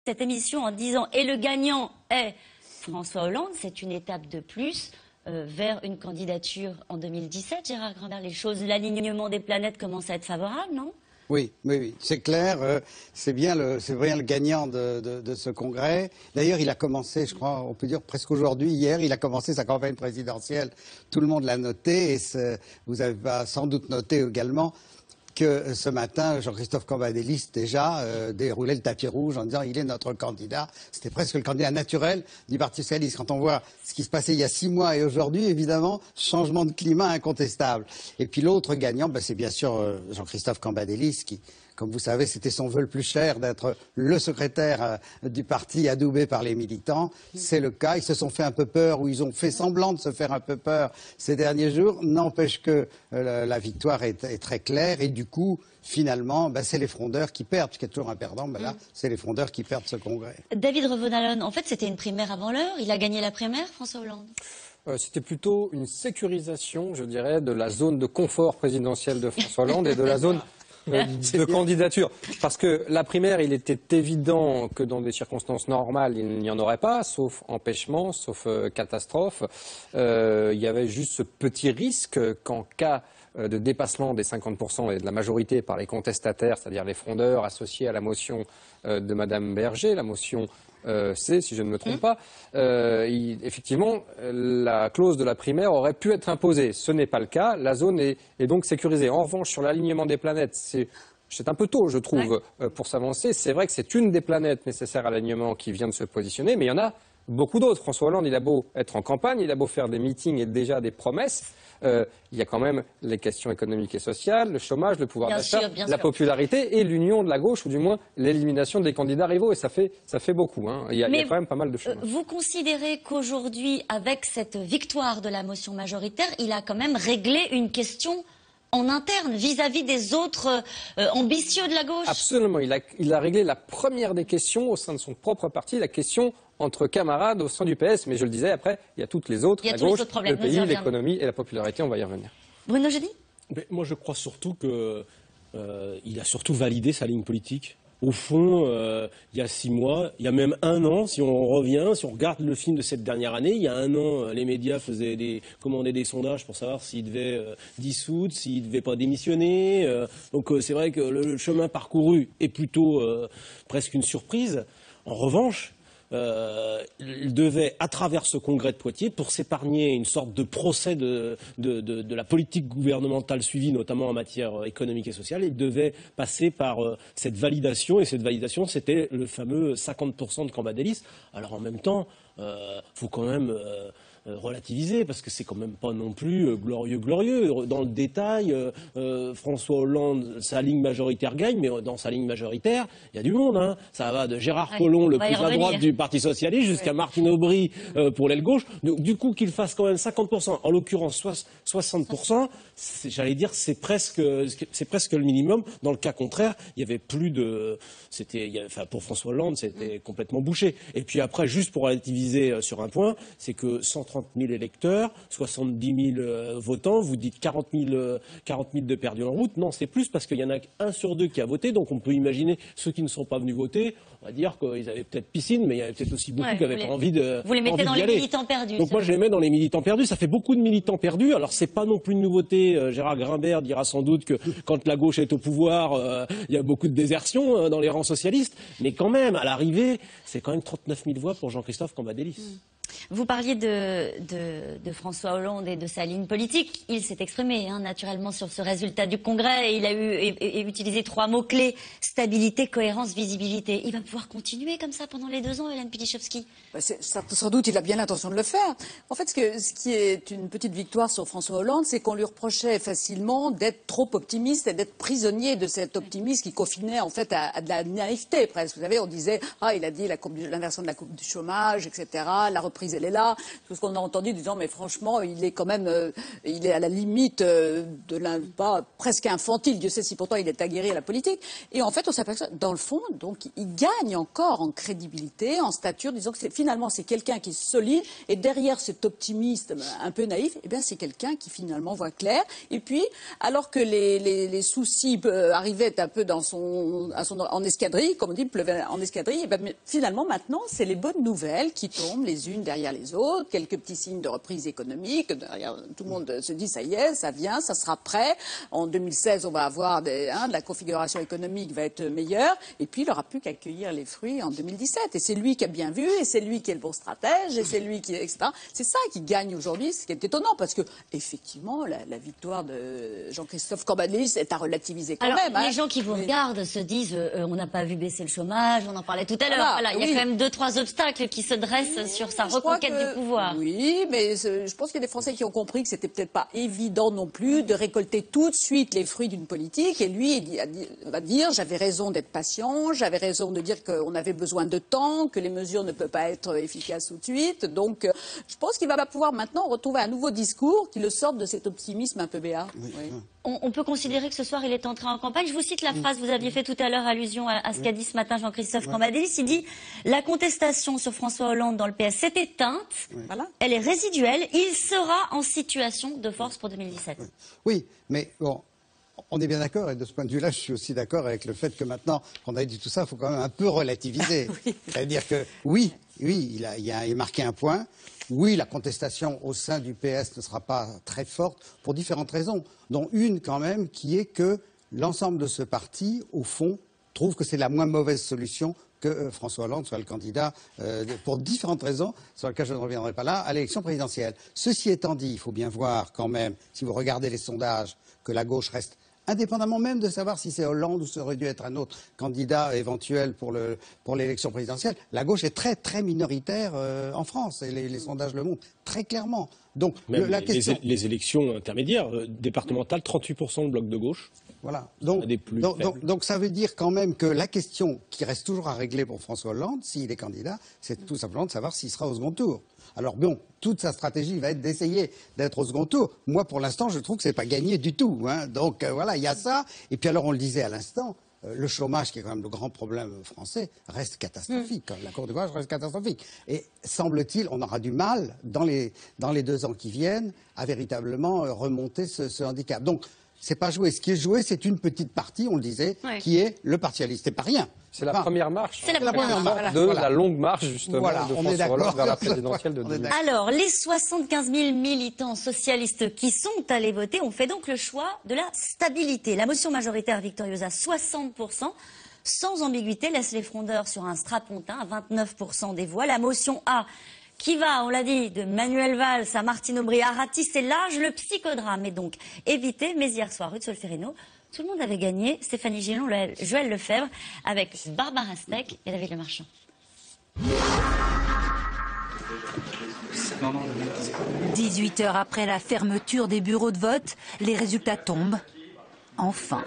cette émission en disant « et le gagnant est François Hollande », c'est une étape de plus vers une candidature en 2017, Gérard Grimbert. L'alignement des planètes commence à être favorable, non ? Oui, c'est clair. C'est bien le gagnant de ce congrès. D'ailleurs, il a commencé, je crois, on peut dire presque aujourd'hui, hier, il a commencé sa campagne présidentielle. Tout le monde l'a noté et vous avez sans doute noté également que ce matin, Jean-Christophe Cambadélis déjà déroulait le tapis rouge en disant il est notre candidat. C'était presque le candidat naturel du Parti socialiste. Quand on voit ce qui se passait il y a 6 mois et aujourd'hui, évidemment, changement de climat incontestable. Et puis l'autre gagnant, c'est bien sûr Jean-Christophe Cambadélis qui, comme vous savez, c'était son vœu le plus cher d'être le secrétaire du parti adoubé par les militants. C'est le cas. Ils se sont fait un peu peur, ou ils ont fait semblant de se faire un peu peur ces derniers jours. N'empêche que la victoire est très claire. Et du coup, finalement, c'est les frondeurs qui perdent. Puisqu'il y a toujours un perdant, là, c'est les frondeurs qui perdent ce congrès. David Revenalon, en fait, c'était une primaire avant l'heure. Il a gagné la primaire, François Hollande. C'était plutôt une sécurisation, je dirais, de la zone de confort présidentielle de François Hollande et de la zone de candidature. Parce que la primaire, il était évident que dans des circonstances normales, il n'y en aurait pas, sauf empêchement, sauf catastrophe. Il y avait juste ce petit risque qu'en cas de dépassement des 50% et de la majorité par les contestataires, c'est-à-dire les frondeurs associés à la motion de Madame Berger, la motion C, si je ne me trompe pas, effectivement, la clause de la primaire aurait pu être imposée. Ce n'est pas le cas. La zone est donc sécurisée. En revanche, sur l'alignement des planètes, c'est un peu tôt, je trouve, pour s'avancer. C'est vrai que c'est une des planètes nécessaires à l'alignement qui vient de se positionner, mais il y en a beaucoup d'autres. François Hollande, il a beau être en campagne, il a beau faire des meetings et déjà des promesses. Il y a quand même les questions économiques et sociales, le chômage, le pouvoir d'achat, la popularité et l'union de la gauche, ou du moins l'élimination des candidats rivaux. Et ça fait beaucoup. Il y a quand même pas mal de choses. Vous considérez qu'aujourd'hui, avec cette victoire de la motion majoritaire, il a quand même réglé une question en interne, vis-à-vis des autres ambitieux de la gauche? Absolument. Il a réglé la première des questions au sein de son propre parti, la question entre camarades au sein du PS. Mais je le disais, après, il y a toutes les autres, la gauche, le pays, l'économie et la popularité. On va y revenir. Bruno Jeudi? Moi, je crois surtout qu'il a surtout validé sa ligne politique. Au fond, il y a 6 mois, il y a même 1 an, si on revient, si on regarde le film de cette dernière année, il y a 1 an, les médias commandaient des sondages pour savoir s'il devait dissoudre, s'il ne devait pas démissionner. Donc c'est vrai que le chemin parcouru est plutôt presque une surprise. En revanche, il devait, à travers ce congrès de Poitiers, pour s'épargner une sorte de procès de la politique gouvernementale suivie, notamment en matière économique et sociale, il devait passer par cette validation, et cette validation, c'était le fameux 50% de Cambadélis. Alors en même temps, faut quand même relativiser, parce que c'est quand même pas non plus glorieux. Dans le détail, François Hollande, sa ligne majoritaire gagne, mais dans sa ligne majoritaire, il y a du monde. Ça va de Gérard Collomb, le plus à droite du Parti socialiste, jusqu'à Martine Aubry pour l'aile gauche. Donc, du coup, qu'il fasse quand même 50%, en l'occurrence 60%, j'allais dire, c'est presque le minimum. Dans le cas contraire, il y avait plus de... pour François Hollande, c'était complètement bouché. Et puis après, juste pour relativiser sur un point, c'est que 130 000 électeurs, 70 000 votants, vous dites 40 000 de perdus en route. Non, c'est plus parce qu'il y en a qu'1 sur 2 qui a voté, donc on peut imaginer ceux qui ne sont pas venus voter, on va dire qu'ils avaient peut-être piscine, mais il y avait peut-être aussi beaucoup qui avaient envie de Vous les mettez dans les militants perdus. Donc moi je les mets dans les militants perdus, ça fait beaucoup de militants perdus. Alors c'est pas non plus une nouveauté, Gérard Grimbert dira sans doute que quand la gauche est au pouvoir, il y a beaucoup de désertion dans les rangs socialistes, mais quand même, à l'arrivée, c'est quand même 39 000 voix pour Jean-Christophe Cambadélis. Vous parliez de François Hollande et de sa ligne politique. Il s'est exprimé naturellement sur ce résultat du Congrès. Et il a utilisé 3 mots-clés: stabilité, cohérence, visibilité. Il va pouvoir continuer comme ça pendant les 2 ans, Hélène Pidichowski? Sans doute, il a bien l'intention de le faire. En fait, ce qui est une petite victoire sur François Hollande, c'est qu'on lui reprochait facilement d'être trop optimiste et d'être prisonnier de cet optimisme qui confinait en fait à de la naïveté presque. Vous savez, on disait, il a dit l'inversion de la courbe du chômage, etc., la reprise reprise, elle est là. Tout ce qu'on a entendu disant, mais franchement, il est quand même, il est à la limite pas presque infantile. Dieu sait si pourtant il est aguerri à la politique. Et en fait, on s'aperçoit, dans le fond, donc, il gagne encore en crédibilité, en stature, disons que finalement, c'est quelqu'un qui est solide. Et derrière cet optimisme un peu naïf, eh bien, c'est quelqu'un qui finalement voit clair. Et puis, alors que les soucis arrivaient un peu en escadrille, comme on dit, pleuvait en escadrille, et bien, finalement, maintenant, c'est les bonnes nouvelles qui tombent les unes derrière les autres, quelques petits signes de reprise économique, derrière, tout le monde se dit, ça y est, ça vient, ça sera prêt. En 2016, on va avoir la configuration économique va être meilleure, et puis il n'aura plus qu'à cueillir les fruits en 2017. Et c'est lui qui a bien vu, et c'est lui qui est le bon stratège, et c'est lui qui, etc. C'est ça qui gagne aujourd'hui, ce qui est étonnant, parce que, effectivement, la victoire de Jean-Christophe Cambadélis est à relativiser quand même. Les gens qui vous regardent se disent, on n'a pas vu baisser le chômage, on en parlait tout à l'heure. Voilà, il y a quand même 2-3 obstacles qui se dressent sur sa reconquête du pouvoir. Oui, mais je pense qu'il y a des Français qui ont compris que c'était peut-être pas évident non plus de récolter tout de suite les fruits d'une politique. Et lui, il va dire, j'avais raison d'être patient, j'avais raison de dire qu'on avait besoin de temps, que les mesures ne peuvent pas être efficaces tout de suite. Donc, je pense qu'il va pouvoir maintenant retrouver un nouveau discours qui le sorte de cet optimisme un peu béat. Oui. Oui. On peut considérer que ce soir, il est entré en campagne. Je vous cite la phrase, vous aviez fait tout à l'heure allusion à ce qu'a dit ce matin Jean-Christophe Cambadélis. Il dit « La contestation sur François Hollande dans le PS s'est éteinte. Voilà. Elle est résiduelle. Il sera en situation de force pour 2017. » Oui, mais bon, on est bien d'accord, et de ce point de vue-là, je suis aussi d'accord avec le fait que maintenant qu'on a dit tout ça, il faut quand même un peu relativiser. Oui. C'est-à-dire que, oui, il a marqué un point. Oui, la contestation au sein du PS ne sera pas très forte pour différentes raisons, dont une quand même qui est que l'ensemble de ce parti, au fond, trouve que c'est la moins mauvaise solution que François Hollande soit le candidat, pour différentes raisons, sur lesquelles je ne reviendrai pas là, à l'élection présidentielle. Ceci étant dit, il faut bien voir quand même, si vous regardez les sondages, que la gauche reste, indépendamment même de savoir si c'est Hollande ou ça aurait dû être un autre candidat éventuel pour l'élection présidentielle, la gauche est très très minoritaire en France, et les sondages le montrent très clairement. Donc la question... les élections intermédiaires, départementales, 38% de bloc de gauche. Voilà. Donc ça veut dire quand même que la question qui reste toujours à régler pour François Hollande, s'il est candidat, c'est tout simplement de savoir s'il sera au second tour. Alors bon, toute sa stratégie va être d'essayer d'être au second tour. Moi, pour l'instant, je trouve que c'est pas gagné du tout. Hein. Donc voilà, il y a ça. Et puis alors, on le disait à l'instant, le chômage, qui est quand même le grand problème français, reste catastrophique. La cour de gauche reste catastrophique. Et semble-t-il, on aura du mal, dans les 2 ans qui viennent, à véritablement remonter ce handicap. Donc, c'est pas joué. Ce qui est joué, c'est une petite partie, on le disait, qui est le partialiste. C'est pas rien. C'est la première marche. C'est la première marche de la longue marche, justement, de François Hollande vers la présidentielle de 2017. Alors, les 75 000 militants socialistes qui sont allés voter ont fait donc le choix de la stabilité. La motion majoritaire victorieuse à 60%, sans ambiguïté, laisse les frondeurs sur un strapontin à 29% des voix. La motion A, qui va, on l'a dit, de Manuel Valls à Martine Aubry à ratisser large le psychodrame, et donc évité. Mais hier soir, rue de Solferino, tout le monde avait gagné. Stéphanie Gillon, Joël Lefebvre, avec Barbara Steck et David Lemarchand. 18 heures après la fermeture des bureaux de vote, les résultats tombent. Enfin.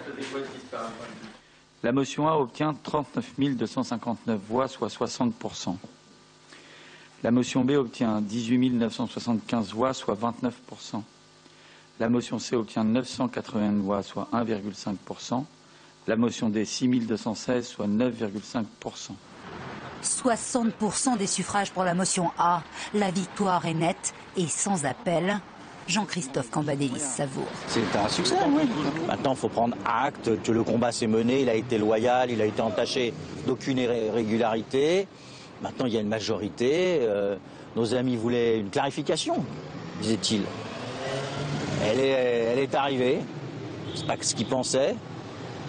La motion A obtient 39 259 voix, soit 60%. La motion B obtient 18 975 voix, soit 29%. La motion C obtient 980 voix, soit 1,5%. La motion D, 6 216, soit 9,5%. 60% des suffrages pour la motion A. La victoire est nette et sans appel. Jean-Christophe Cambadélis savoure. C'est un succès, oui. Maintenant, il faut prendre acte que le combat s'est mené, il a été loyal, il a été entaché d'aucune irrégularité. Maintenant, il y a une majorité. Nos amis voulaient une clarification, disait-il. Elle est arrivée. C'est pas ce qu'ils pensaient.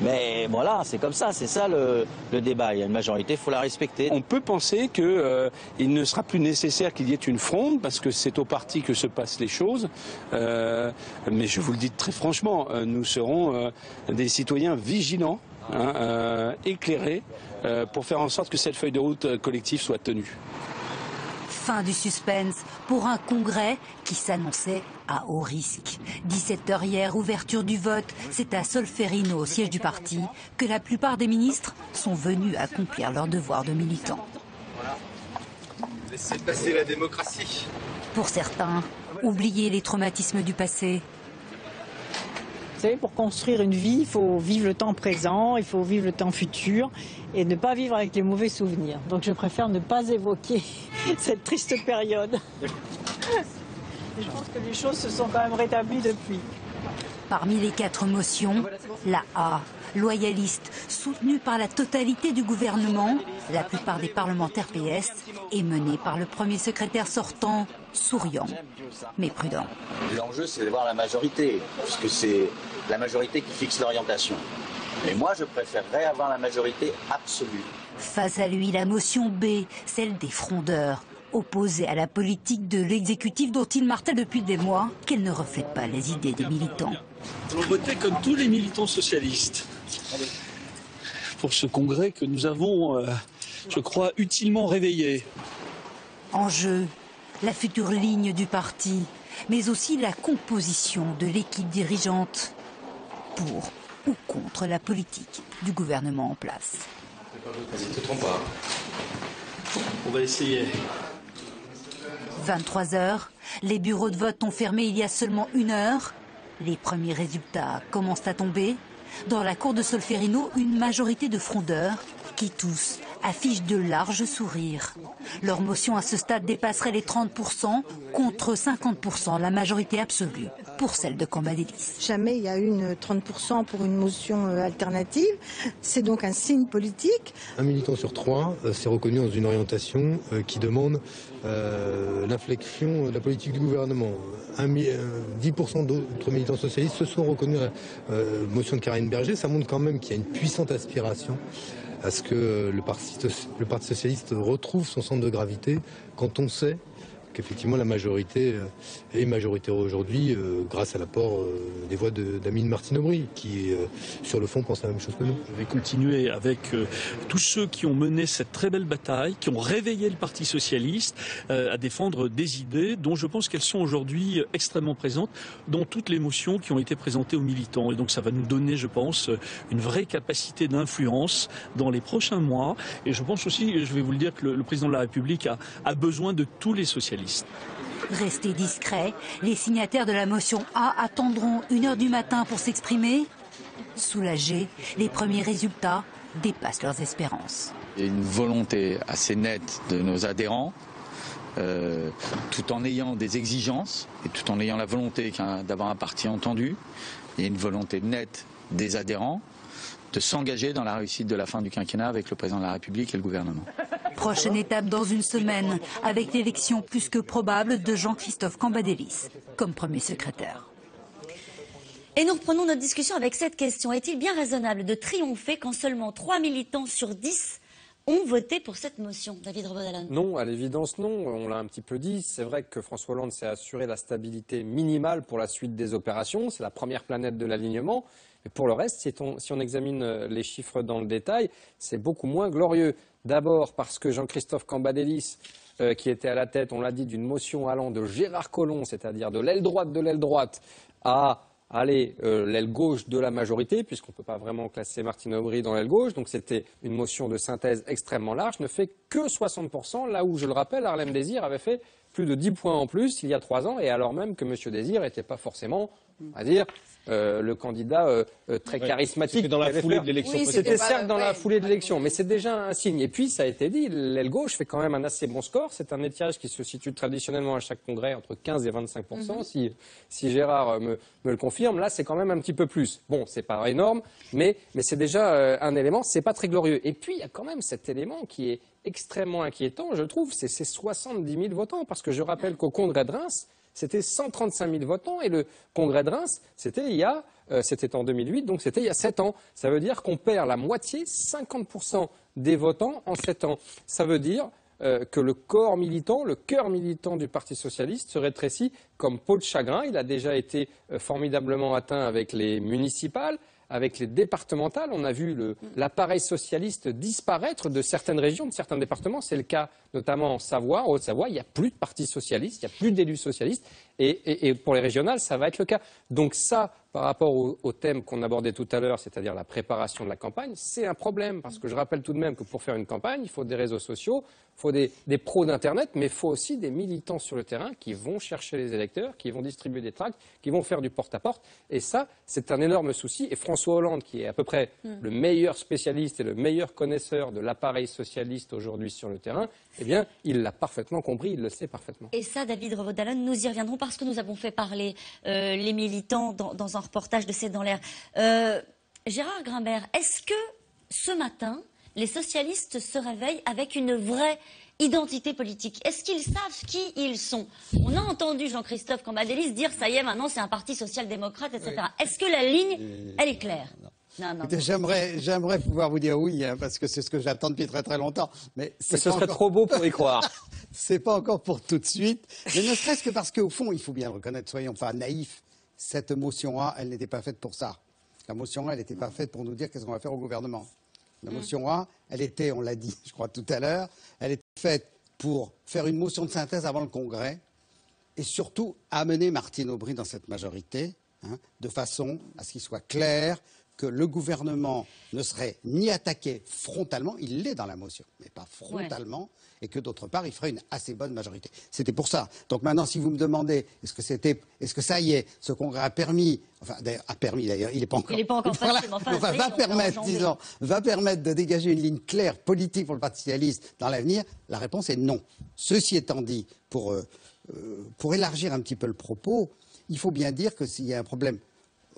Mais voilà, c'est comme ça, c'est ça le débat. Il y a une majorité, il faut la respecter. On peut penser qu'il ne sera plus nécessaire qu'il y ait une fronde, parce que c'est au parti que se passent les choses. Mais je vous le dis très franchement, nous serons des citoyens vigilants, éclairés, pour faire en sorte que cette feuille de route collective soit tenue. Fin du suspense pour un congrès qui s'annonçait à haut risque. 17h hier, ouverture du vote. C'est à Solferino, au siège du parti, que la plupart des ministres sont venus accomplir leur devoir de militants. Laissez passer la démocratie. Pour certains, oublier les traumatismes du passé. Vous savez, pour construire une vie, il faut vivre le temps présent, il faut vivre le temps futur et ne pas vivre avec les mauvais souvenirs. Donc je préfère ne pas évoquer cette triste période. Et je pense que les choses se sont quand même rétablies depuis. Parmi les 4 motions, la A, loyaliste, soutenue par la totalité du gouvernement, la plupart des parlementaires PS, est menée par le premier secrétaire sortant, souriant, mais prudent. L'enjeu, c'est de voir la majorité, puisque c'est la majorité qui fixe l'orientation. Mais moi, je préférerais avoir la majorité absolue. Face à lui, la motion B, celle des frondeurs, opposée à la politique de l'exécutif dont il martèle depuis des mois qu'elle ne reflète pas les idées des militants. On votait comme tous les militants socialistes pour ce congrès que nous avons, je crois, utilement réveillé. En jeu, la future ligne du parti, mais aussi la composition de l'équipe dirigeante pour ou contre la politique du gouvernement en place. Ne te trompe pas. On va essayer. 23h, les bureaux de vote ont fermé il y a seulement 1 heure. Les premiers résultats commencent à tomber. Dans la cour de Solferino, une majorité de frondeurs qui tous affichent de larges sourires. Leur motion à ce stade dépasserait les 30% contre 50%, la majorité absolue, pour celle de Cambadélis. Jamais il y a eu 30% pour une motion alternative. C'est donc un signe politique. Un militant sur 3 s'est reconnu dans une orientation qui demande l'inflexion de la politique du gouvernement. 10% d'autres militants socialistes se sont reconnus à la motion de Karine Berger. Ça montre quand même qu'il y a une puissante aspiration à ce que le Parti socialiste retrouve son centre de gravité quand on sait qu'effectivement la majorité est majoritaire aujourd'hui grâce à l'apport des voix d'Amine Martine-Aubry qui, sur le fond, pense la même chose que nous. Je vais continuer avec tous ceux qui ont mené cette très belle bataille, qui ont réveillé le Parti socialiste à défendre des idées dont je pense qu'elles sont aujourd'hui extrêmement présentes dans toutes les motions qui ont été présentées aux militants. Et donc ça va nous donner, je pense, une vraie capacité d'influence dans les prochains mois. Et je pense aussi, je vais vous le dire, que le président de la République a besoin de tous les socialistes. Restés discrets, les signataires de la motion A attendront 1h du matin pour s'exprimer. Soulagés, les premiers résultats dépassent leurs espérances. Il y a une volonté assez nette de nos adhérents, tout en ayant des exigences et tout en ayant la volonté d'avoir un parti entendu. Il y a une volonté nette des adhérents de s'engager dans la réussite de la fin du quinquennat avec le président de la République et le gouvernement. Prochaine étape dans une semaine, avec l'élection plus que probable de Jean-Christophe Cambadélis comme premier secrétaire. Et nous reprenons notre discussion avec cette question. Est-il bien raisonnable de triompher quand seulement 3 militants sur 10 ont voté pour cette motion, David Rebaudelon? Non, à l'évidence non, on l'a un petit peu dit. C'est vrai que François Hollande s'est assuré la stabilité minimale pour la suite des opérations. C'est la première planète de l'alignement. Et pour le reste, si on examine les chiffres dans le détail, c'est beaucoup moins glorieux. D'abord parce que Jean-Christophe Cambadélis, qui était à la tête, on l'a dit, d'une motion allant de Gérard Collomb, c'est-à-dire de l'aile droite, à l'aile gauche de la majorité, puisqu'on ne peut pas vraiment classer Martine Aubry dans l'aile gauche, donc c'était une motion de synthèse extrêmement large, ne fait que 60%, là où, je le rappelle, Harlem Désir avait fait plus de 10 points en plus il y a 3 ans, et alors même que M. Désir n'était pas forcément, on va dire, le candidat très charismatique. C'était dans la foulée de l'élection. Oui, c'était certes dans la foulée de l'élection, mais c'est déjà un signe. Et puis, ça a été dit, l'aile gauche fait quand même un assez bon score. C'est un étiage qui se situe traditionnellement à chaque congrès entre 15 et 25%. Si Gérard me le confirme, là, c'est quand même un petit peu plus. Bon, c'est pas énorme, mais c'est déjà un élément, c'est pas très glorieux. Et puis, il y a quand même cet élément qui est extrêmement inquiétant, je trouve, c'est ces 70 000 votants. Parce que je rappelle qu'au congrès de Reims, c'était 135 000 votants et le congrès de Reims, c'était en 2008, donc c'était il y a 7 ans. Ça veut dire qu'on perd la moitié, 50% des votants en 7 ans. Ça veut dire que le corps militant, le cœur militant du Parti socialiste se rétrécit comme peau de chagrin. Il a déjà été formidablement atteint avec les municipales, avec les départementales. On a vu l'appareil socialiste disparaître de certaines régions, de certains départements. C'est le cas notamment en Savoie, en Haute-Savoie. Il n'y a plus de parti socialiste, il n'y a plus d'élus socialistes. Et pour les régionales, ça va être le cas. Donc ça, par rapport au thème qu'on abordait tout à l'heure, c'est-à-dire la préparation de la campagne, c'est un problème. Parce que je rappelle tout de même que pour faire une campagne, il faut des réseaux sociaux, il faut des pros d'Internet, mais il faut aussi des militants sur le terrain qui vont chercher les électeurs, qui vont distribuer des tracts, qui vont faire du porte-à-porte. Et ça, c'est un énorme souci. Et François Hollande, qui est à peu près le meilleur spécialiste et le meilleur connaisseur de l'appareil socialiste aujourd'hui sur le terrain, eh bien, il l'a parfaitement compris, il le sait parfaitement. Et ça, David Revaud-Dallon, nous y reviendrons parce que nous avons fait parler les militants dans un reportage de C'est dans l'air. Gérard Grimbert, est-ce que ce matin, les socialistes se réveillent avec une vraie identité politique? Est-ce qu'ils savent qui ils sont? On a entendu Jean-Christophe Cambadélis dire ça y est, maintenant c'est un parti social-démocrate, etc. Oui. Est-ce que la ligne, elle est claire? Non. J'aimerais pouvoir vous dire oui, hein, parce que c'est ce que j'attends depuis très très longtemps. Mais ce serait trop beau pour y croire. C'est pas encore pour tout de suite. Mais ne serait-ce que parce qu'au fond, il faut bien le reconnaître, soyons pas naïfs, cette motion A, elle n'était pas faite pour ça. La motion A, elle n'était pas faite pour nous dire qu'est-ce qu'on va faire au gouvernement. La motion A, elle était, on l'a dit, je crois tout à l'heure, elle était faite pour faire une motion de synthèse avant le Congrès et surtout amener Martine Aubry dans cette majorité, de façon à ce qu'il soit clair que le gouvernement ne serait ni attaqué frontalement, il l'est dans la motion, mais pas frontalement, et que d'autre part, il ferait une assez bonne majorité. C'était pour ça. Donc maintenant, si vous me demandez, est-ce que ça y est, ce congrès a permis, d'ailleurs, il n'est pas encore. Il n'est pas encore passé, mais enfin, va permettre de dégager une ligne claire politique pour le Parti socialiste dans l'avenir, la réponse est non. Ceci étant dit, pour élargir un petit peu le propos, il faut bien dire que s'il y a un problème,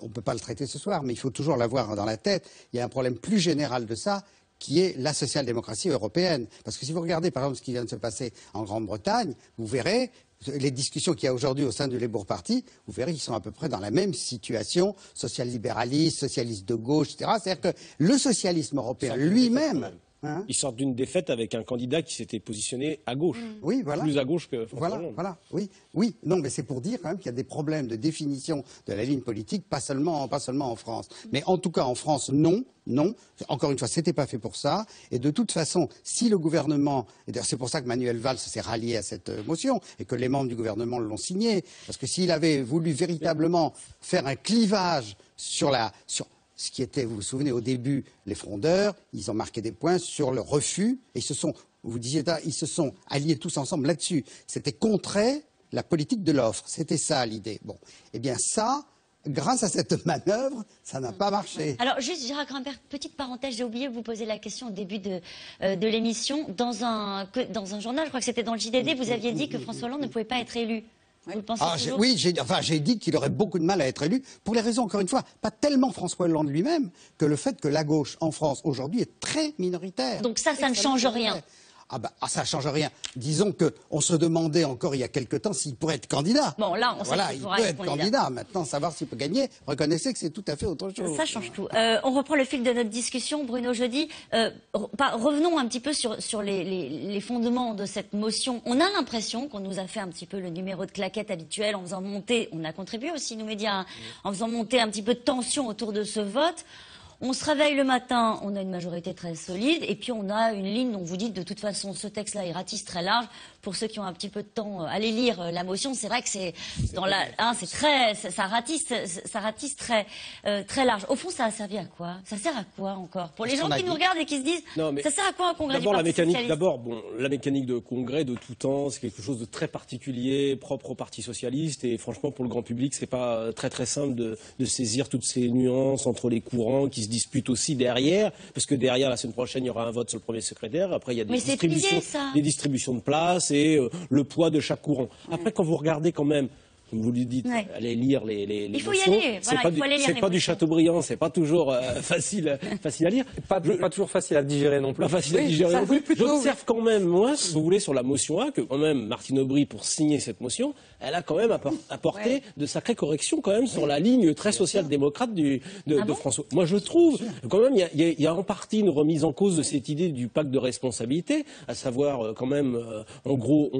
on ne peut pas le traiter ce soir, mais il faut toujours l'avoir dans la tête. Il y a un problème plus général de ça, qui est la social-démocratie européenne. Parce que si vous regardez, par exemple, ce qui vient de se passer en Grande-Bretagne, vous verrez les discussions qu'il y a aujourd'hui au sein du Labour Party, vous verrez qu'ils sont à peu près dans la même situation, social-libéraliste, socialiste de gauche, etc. C'est-à-dire que le socialisme européen lui-même... Ils sortent d'une défaite avec un candidat qui s'était positionné à gauche. Oui, voilà. Plus à gauche que François Hollande. Voilà. Oui. Non, mais c'est pour dire quand même qu'il y a des problèmes de définition de la ligne politique, pas seulement en France. Mais en tout cas, en France, non. Encore une fois, c'était pas fait pour ça. Et de toute façon, si le gouvernement, et d'ailleurs c'est pour ça que Manuel Valls s'est rallié à cette motion et que les membres du gouvernement l'ont signée, parce que s'il avait voulu véritablement faire un clivage sur ce qui était, vous vous souvenez, au début, les frondeurs, ils ont marqué des points sur le refus, et ils se sont alliés tous ensemble là-dessus. C'était contrer la politique de l'offre. C'était ça l'idée. Bon. Eh bien ça, grâce à cette manœuvre, ça n'a pas marché. Alors juste, Gérard Grimbert, petite parenthèse, j'ai oublié de vous poser la question au début de l'émission. Dans un journal, je crois que c'était dans le JDD, vous aviez dit que François Hollande ne pouvait pas être élu. Oui, j'ai dit qu'il aurait beaucoup de mal à être élu, pour les raisons, encore une fois, pas tellement François Hollande lui-même, que le fait que la gauche en France aujourd'hui est très minoritaire. Donc ça ne change rien. Ça ne change rien. Disons qu'on se demandait encore il y a quelque temps s'il pourrait être candidat. Bon, là, on sait qu'il pourra être candidat. Maintenant, savoir s'il peut gagner, reconnaissez que c'est tout à fait autre chose. Ça change tout. On reprend le fil de notre discussion, Bruno Jeudi. Revenons un petit peu sur les fondements de cette motion. On a l'impression qu'on nous a fait un petit peu le numéro de claquette habituel en faisant monter, on a contribué aussi, nos médias, en faisant monter un petit peu de tension autour de ce vote. On se réveille le matin, on a une majorité très solide, et puis on a une ligne dont vous dites de toute façon ce texte-là il ratisse très large. Pour ceux qui ont un petit peu de temps, allez lire la motion. C'est vrai que c'est ça ratisse très large. Au fond, ça a servi à quoi? Ça sert à quoi encore? Pour les gens qui nous regardent et qui se disent, ça sert à quoi un congrès du Parti socialiste? La mécanique de congrès de tout temps, c'est quelque chose de très particulier, propre au Parti socialiste, et franchement pour le grand public, c'est pas très très simple de saisir toutes ces nuances entre les courants qui se disputent aussi derrière, parce que derrière la semaine prochaine il y aura un vote sur le premier secrétaire. Après il y a des distributions de places et le poids de chaque courant. Après, quand vous regardez quand même, comme vous lui dites, allez lire les il faut motions, y aller. C'est pas du Chateaubriand, c'est pas toujours facile à lire. Pas toujours facile à digérer non plus. Pas facile à digérer non plus. J'observe quand même, moi, si vous voulez, sur la motion A, que quand même Martine Aubry, pour signer cette motion, elle a quand même apporté de sacrées corrections quand même sur la ligne très social-démocrate de François. Moi, je trouve quand même il y a en partie une remise en cause de cette idée du pacte de responsabilité, à savoir quand même, en gros,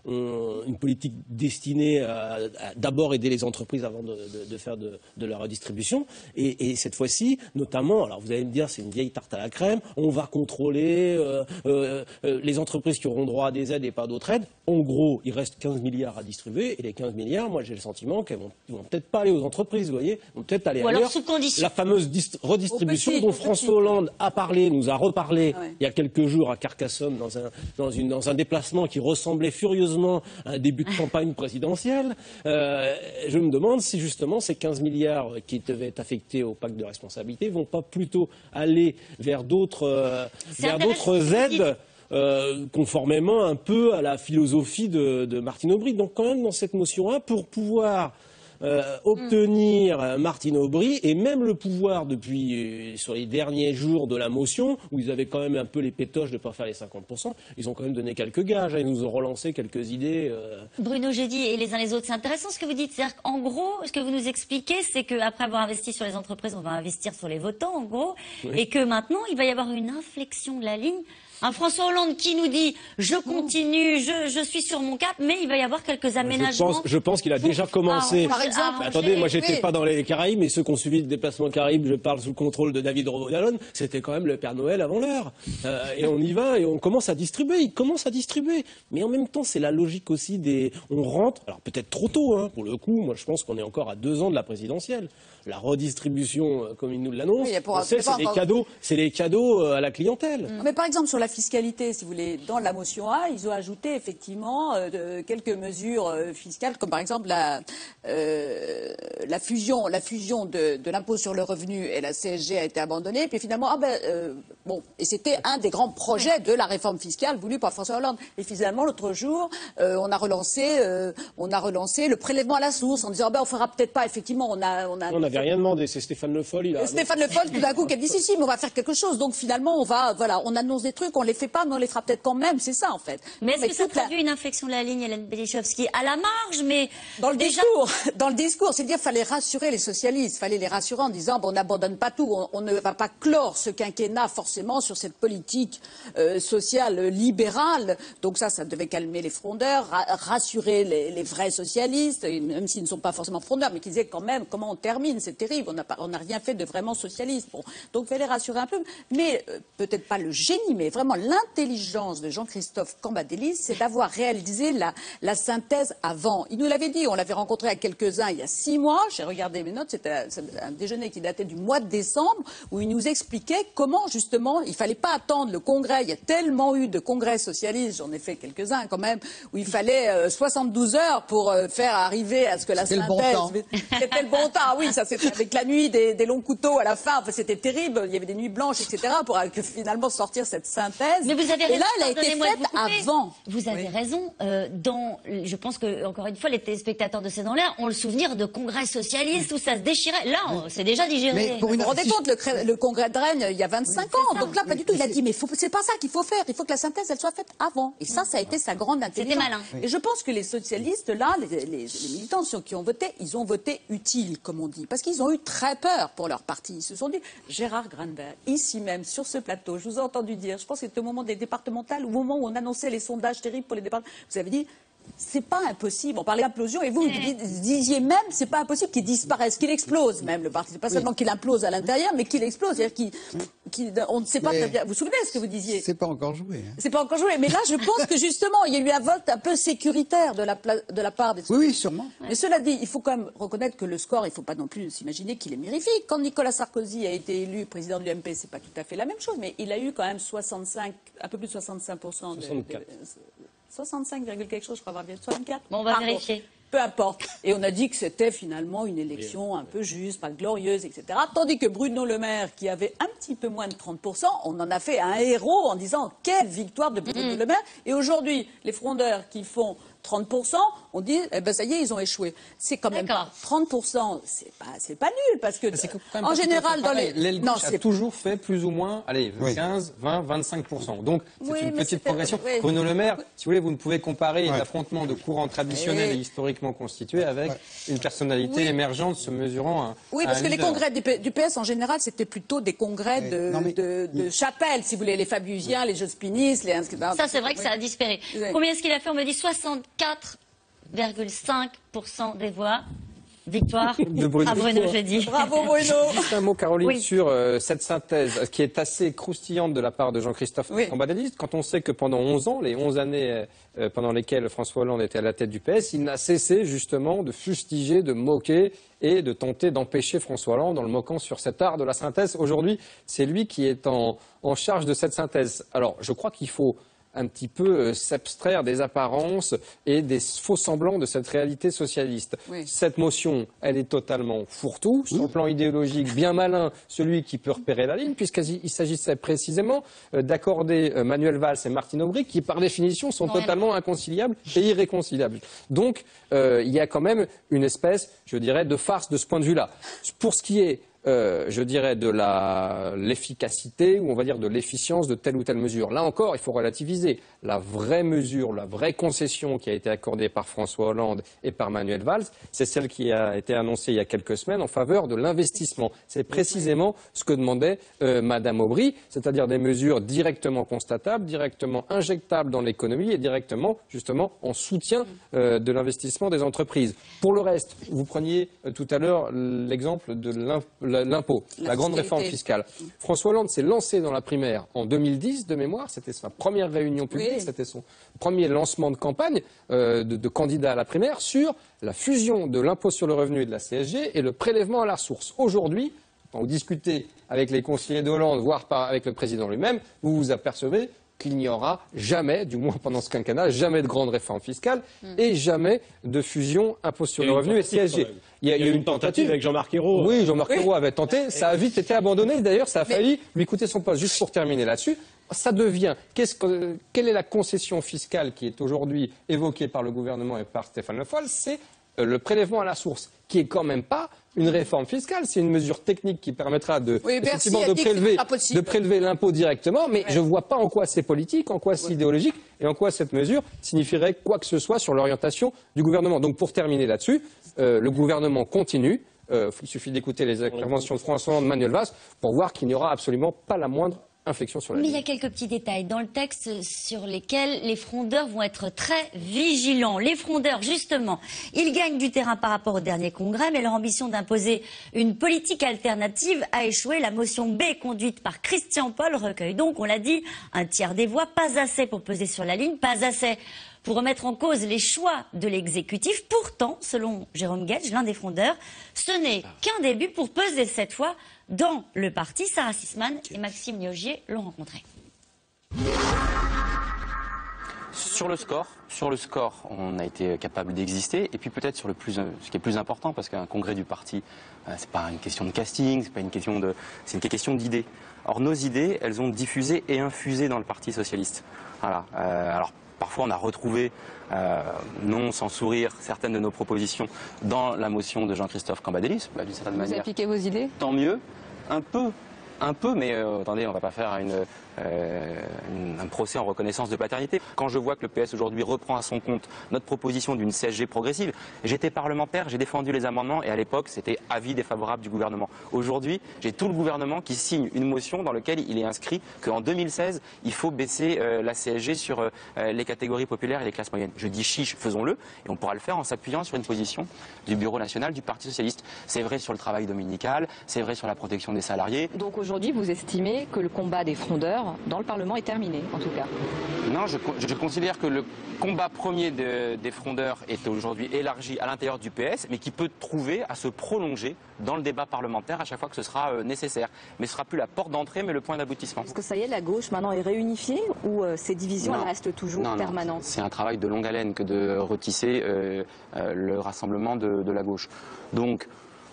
une politique destinée à d'abord aider les entreprises avant de faire de la redistribution. Et cette fois-ci, notamment, alors vous allez me dire, c'est une vieille tarte à la crème, on va contrôler les entreprises qui auront droit à des aides et pas d'autres aides. En gros, il reste 15 milliards à distribuer, et les 15 milliards, moi j'ai le sentiment qu'elles vont peut-être pas aller aux entreprises, vous voyez, vont peut-être aller ailleurs. Sous condition. La fameuse redistribution dont François Hollande a parlé, nous a reparlé il y a quelques jours à Carcassonne dans un déplacement qui ressemblait furieusement à un début de campagne présidentielle. Je me demande si justement ces 15 milliards qui devaient être affectés au pacte de responsabilité vont pas plutôt aller vers d'autres aides. Conformément un peu à la philosophie de Martine Aubry. Donc quand même dans cette motion 1, pour pouvoir obtenir Martine Aubry, et même le pouvoir depuis sur les derniers jours de la motion, où ils avaient quand même un peu les pétoches de ne pas faire les 50%, ils ont quand même donné quelques gages, ils nous ont relancé quelques idées. Bruno Jeudi et les uns les autres, c'est intéressant ce que vous dites. C'est-à-dire qu'en gros, ce que vous nous expliquez, c'est qu'après avoir investi sur les entreprises, on va investir sur les votants, en gros, et que maintenant, il va y avoir une inflexion de la ligne. Un François Hollande qui nous dit « je continue, je suis sur mon cap », mais il va y avoir quelques aménagements. Je pense qu'il a déjà commencé. Par exemple, attendez, moi j'étais pas dans les Caraïbes, mais ceux qui ont suivi le déplacement Caraïbes, je parle sous le contrôle de David Rodalon, c'était quand même le Père Noël avant l'heure. Et on y va et on commence à distribuer. Il commence à distribuer. Mais en même temps, c'est la logique aussi on rentre, alors peut-être trop tôt, pour le coup, moi je pense qu'on est encore à 2 ans de la présidentielle. La redistribution, comme il nous l'annonce, c'est les cadeaux à la clientèle. Mais par exemple, sur la fiscalité, si vous voulez, dans la motion A, ils ont ajouté effectivement quelques mesures fiscales, comme par exemple la fusion de l'impôt sur le revenu et la CSG a été abandonnée. Et puis finalement, et c'était un des grands projets de la réforme fiscale voulue par François Hollande. Et finalement, l'autre jour, on a relancé le prélèvement à la source en disant, on fera peut-être pas, effectivement, on n'avait rien demandé, c'est Stéphane Le Foll. Stéphane Le Foll, tout d'un coup, qui a dit si, mais on va faire quelque chose. Donc finalement, on annonce des trucs, on les fait pas, mais on les fera peut-être quand même, c'est ça en fait. Mais est-ce que ça traduit une inflexion de la ligne, Hélène Belichowski, à la marge, mais dans le discours, c'est-à-dire qu'il fallait rassurer les socialistes, fallait les rassurer en disant on n'abandonne pas tout, on ne va pas clore ce quinquennat forcément sur cette politique sociale libérale. Donc ça devait calmer les frondeurs, rassurer les vrais socialistes, même s'ils ne sont pas forcément frondeurs, mais qui disaient quand même comment on termine. C'est terrible, on n'a rien fait de vraiment socialiste. Bon, donc il fallait rassurer un peu, mais peut-être pas le génie, mais vraiment l'intelligence de Jean-Christophe Cambadélis, c'est d'avoir réalisé la synthèse avant. Il nous l'avait dit, on l'avait rencontré à quelques-uns il y a 6 mois, j'ai regardé mes notes, c'était un déjeuner qui datait du mois de décembre, où il nous expliquait comment justement, il fallait pas attendre le congrès, il y a tellement eu de congrès socialistes, j'en ai fait quelques-uns quand même, où il fallait 72 heures pour faire arriver à ce que la synthèse... C'était le bon temps, oui, ça c'était avec la nuit des longs couteaux à la fin, c'était terrible, il y avait des nuits blanches, etc., pour finalement sortir cette synthèse. Mais vous avez raison, et là, elle a été faite avant. Vous avez raison. Je pense que, encore une fois, les téléspectateurs de C'est dans l'air ont le souvenir de congrès socialistes où ça se déchirait. Là, c'est déjà digéré. Mais vous vous rendez compte, le congrès de Rennes, il y a 25 ans. Donc là, pas du tout. Il a dit, mais c'est pas ça qu'il faut faire. Il faut que la synthèse, elle soit faite avant. Et ça a été sa grande intelligence. C'était malin. Et je pense que les socialistes, là, les militants qui ont voté, ils ont voté utile, comme on dit. Parce qu'ils ont eu très peur pour leur parti. Ils se sont dit, Gérard Granberg, ici même, sur ce plateau, je vous ai entendu dire, je pense que c'était au moment des départementales, au moment où on annonçait les sondages terribles pour les départements, vous avez dit, c'est pas impossible. On parlait d'implosion et vous disiez même, c'est pas impossible qu'il disparaisse, qu'il explose même le parti. C'est pas seulement qu'il implose à l'intérieur, mais qu'il explose. C'est-à-dire on ne sait pas très bien. Vous vous souvenez de ce que vous disiez? C'est pas encore joué. C'est pas encore joué. Mais là, je pense que justement, il y a eu un vote un peu sécuritaire de la part des. Oui, sûrement. Mais cela dit, il faut quand même reconnaître que le score, il faut pas non plus s'imaginer qu'il est mirifique. Quand Nicolas Sarkozy a été élu président de l'UMP, c'est pas tout à fait la même chose, mais il a eu quand même un peu plus de 65%. 65, quelque chose, je crois avoir bien 64. Bon, on va vérifier. Peu importe. Et on a dit que c'était finalement une élection un peu juste, pas glorieuse, etc. Tandis que Bruno Le Maire, qui avait un petit peu moins de 30%, on en a fait un héros en disant quelle victoire de Bruno Le Maire. Et aujourd'hui, les frondeurs qui font 30%, on dit, ça y est, ils ont échoué. C'est quand même 30%, c'est pas nul, parce que, en général, dans les... L'Aile gauche a toujours fait plus ou moins, 15, 20, 25%. Donc, c'est une petite progression. Bruno Le Maire, si vous voulez, vous ne pouvez comparer l'affrontement de courants traditionnels et historiquement constitués avec une personnalité émergente se mesurant à parce que les congrès du PS, en général, c'était plutôt des congrès de chapelle, si vous voulez, les Fabiusiens, les Jospinis, les... Ça, c'est vrai que ça a disparu. Combien est-ce qu'il a fait? On me dit 64 49,5% des voix. Victoire de Bruno. à Bruno jeudi. Bravo Bruno. Juste un mot, Caroline, Oui. sur cette synthèse qui est assez croustillante de la part de Jean-Christophe Cambadélis. Quand on sait que pendant 11 ans, les 11 années pendant lesquelles François Hollande était à la tête du PS, il n'a cessé justement de fustiger, de moquer et de tenter d'empêcher François Hollande en le moquant sur cet art de la synthèse. Aujourd'hui, c'est lui qui est en charge de cette synthèse. Alors, je crois qu'il faut un petit peu s'abstraire des apparences et des faux semblants de cette réalité socialiste. Oui. Cette motion, elle est totalement fourre-tout, sur le plan idéologique, bien malin, celui qui peut repérer la ligne, puisqu'il s'agissait précisément d'accorder Manuel Valls et Martine Aubry, qui par définition sont totalement inconciliables et irréconciliables. Donc, il y a quand même une espèce, je dirais, de farce de ce point de vue-là. Pour ce qui est je dirais, de l'efficacité ou on va dire de l'efficience de telle ou telle mesure. Là encore, il faut relativiser. La vraie mesure, la vraie concession qui a été accordée par François Hollande et par Manuel Valls, c'est celle qui a été annoncée il y a quelques semaines en faveur de l'investissement. C'est précisément ce que demandait Madame Aubry, c'est-à-dire des mesures directement constatables, directement injectables dans l'économie et directement, justement, en soutien de l'investissement des entreprises. Pour le reste, vous preniez tout à l'heure l'exemple de l'impôt, la grande réforme fiscale. François Hollande s'est lancé dans la primaire en 2010, de mémoire, c'était sa première réunion publique, c'était son premier lancement de campagne de candidat à la primaire sur la fusion de l'impôt sur le revenu et de la CSG et le prélèvement à la source. Aujourd'hui, quand vous discutez avec les conseillers de Hollande, voire avec le président lui-même, vous vous apercevez qu'il n'y aura jamais, du moins pendant ce quinquennat, jamais de grande réforme fiscale et jamais de fusion impôt sur le revenu et CSG. Il y a eu une tentative avec Jean-Marc Ayrault. Oui, Jean-Marc Ayrault avait tenté. Ça a vite été abandonné. D'ailleurs, ça a failli lui coûter son poste. Juste pour terminer là-dessus, ça devient. Quelle est la concession fiscale qui est aujourd'hui évoquée par le gouvernement et par Stéphane Le Foll? C'est le prélèvement à la source, qui est quand même pas une réforme fiscale, c'est une mesure technique qui permettra effectivement de prélever l'impôt directement, mais je ne vois pas en quoi c'est politique, en quoi c'est idéologique et en quoi cette mesure signifierait quoi que ce soit sur l'orientation du gouvernement. Donc pour terminer là-dessus, le gouvernement continue. Il suffit d'écouter les interventions de François Hollande, Manuel Valls pour voir qu'il n'y aura absolument pas la moindre inflexion sur la ligne. Mais il y a quelques petits détails dans le texte sur lesquels les frondeurs vont être très vigilants. Les frondeurs, justement, ils gagnent du terrain par rapport au dernier congrès, mais leur ambition d'imposer une politique alternative a échoué. La motion B, conduite par Christian Paul, recueille donc, on l'a dit, un tiers des voix, pas assez pour peser sur la ligne, pas assez pour remettre en cause les choix de l'exécutif. Pourtant, selon Jérôme Guedj, l'un des frondeurs, ce n'est qu'un début pour peser cette fois dans le parti. Sarah Sisman et Maxime Liogier l'ont rencontré. Sur le score, on a été capable d'exister. Et puis peut-être sur ce qui est plus important, parce qu'un congrès du parti, c'est pas une question de casting, c'est une question d'idées. Or nos idées, elles ont diffusé et infusé dans le Parti socialiste. Voilà. Alors parfois on a retrouvé, non sans sourire, certaines de nos propositions dans la motion de Jean-Christophe Cambadélis. D'une certaine manière. Vous appliquez vos idées? Tant mieux, un peu, mais attendez, on ne va pas faire un procès en reconnaissance de paternité. Quand je vois que le PS aujourd'hui reprend à son compte notre proposition d'une CSG progressive, j'étais parlementaire, j'ai défendu les amendements et à l'époque c'était avis défavorable du gouvernement. Aujourd'hui, j'ai tout le gouvernement qui signe une motion dans laquelle il est inscrit qu'en 2016, il faut baisser la CSG sur les catégories populaires et les classes moyennes. Je dis chiche, faisons-le, et on pourra le faire en s'appuyant sur une position du Bureau national du Parti socialiste. C'est vrai sur le travail dominical, c'est vrai sur la protection des salariés. Donc aujourd'hui, vous estimez que le combat des frondeurs dans le Parlement est terminé, en tout cas? Non, je considère que le combat premier des frondeurs est aujourd'hui élargi à l'intérieur du PS, mais qui peut trouver à se prolonger dans le débat parlementaire à chaque fois que ce sera nécessaire. Mais ce ne sera plus la porte d'entrée, mais le point d'aboutissement. Est-ce que ça y est, la gauche maintenant est réunifiée ou ces divisions restent toujours permanentes? C'est un travail de longue haleine que de retisser le rassemblement de la gauche. Donc,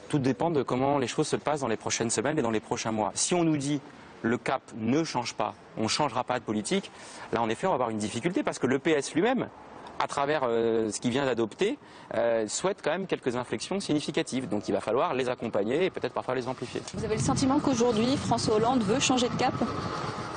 tout dépend de comment les choses se passent dans les prochaines semaines et dans les prochains mois. Si on nous dit le cap ne change pas, on ne changera pas de politique, là en effet on va avoir une difficulté parce que le PS lui-même, à travers ce qu'il vient d'adopter, souhaite quand même quelques inflexions significatives. Donc il va falloir les accompagner et peut-être parfois les amplifier. Vous avez le sentiment qu'aujourd'hui François Hollande veut changer de cap?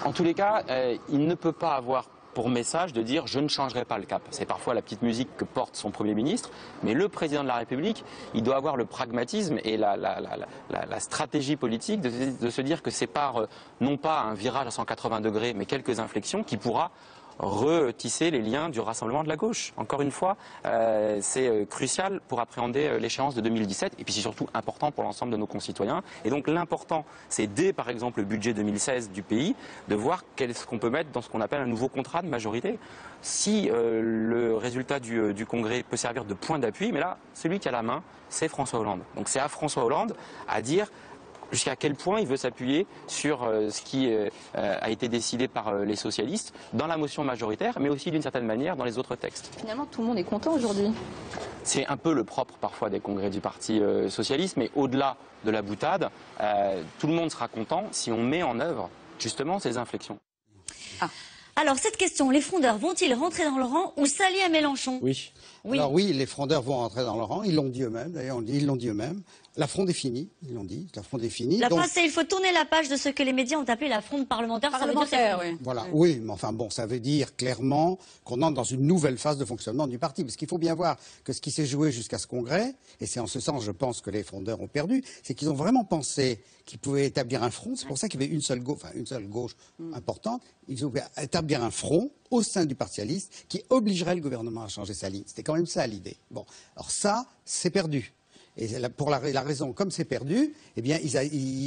En tous les cas, il ne peut pas avoir pour message de dire je ne changerai pas le cap. C'est parfois la petite musique que porte son Premier ministre, mais le Président de la République, il doit avoir le pragmatisme et la stratégie politique de se dire que c'est par non pas un virage à 180 degrés, mais quelques inflexions qui pourra retisser les liens du rassemblement de la gauche. Encore une fois, c'est crucial pour appréhender l'échéance de 2017 et puis c'est surtout important pour l'ensemble de nos concitoyens. Et donc l'important, c'est dès par exemple le budget 2016 du pays, de voir qu'est-ce qu'on peut mettre dans ce qu'on appelle un nouveau contrat de majorité. Si le résultat du Congrès peut servir de point d'appui, mais là, celui qui a la main, c'est François Hollande. Donc c'est à François Hollande à dire jusqu'à quel point il veut s'appuyer sur ce qui a été décidé par les socialistes dans la motion majoritaire, mais aussi d'une certaine manière dans les autres textes. Finalement, tout le monde est content aujourd'hui. C'est un peu le propre parfois des congrès du Parti socialiste, mais au-delà de la boutade, tout le monde sera content si on met en œuvre justement ces inflexions. Alors, cette question, les frondeurs vont-ils rentrer dans le rang ou s'allier à Mélenchon? Oui. Alors oui, les frondeurs vont rentrer dans le rang, ils l'ont dit eux-mêmes, d'ailleurs, ils l'ont dit eux-mêmes. La fronde est finie, ils l'ont dit, la fronde est finie. La phrase, c'est il faut tourner la page de ce que les médias ont appelé la fronde parlementaire. Ça veut dire oui. Voilà, oui, mais enfin bon, ça veut dire clairement qu'on entre dans une nouvelle phase de fonctionnement du parti. Parce qu'il faut bien voir que ce qui s'est joué jusqu'à ce congrès, et c'est en ce sens, je pense, que les frondeurs ont perdu, c'est qu'ils ont vraiment pensé qu'ils pouvaient établir un front. C'est pour ça qu'il y avait une seule gauche importante. Ils ont établir un front au sein du Parti socialiste qui obligerait le gouvernement à changer sa ligne. C'était quand même ça l'idée. Bon, alors ça, c'est perdu. Et pour la raison, comme c'est perdu, eh bien,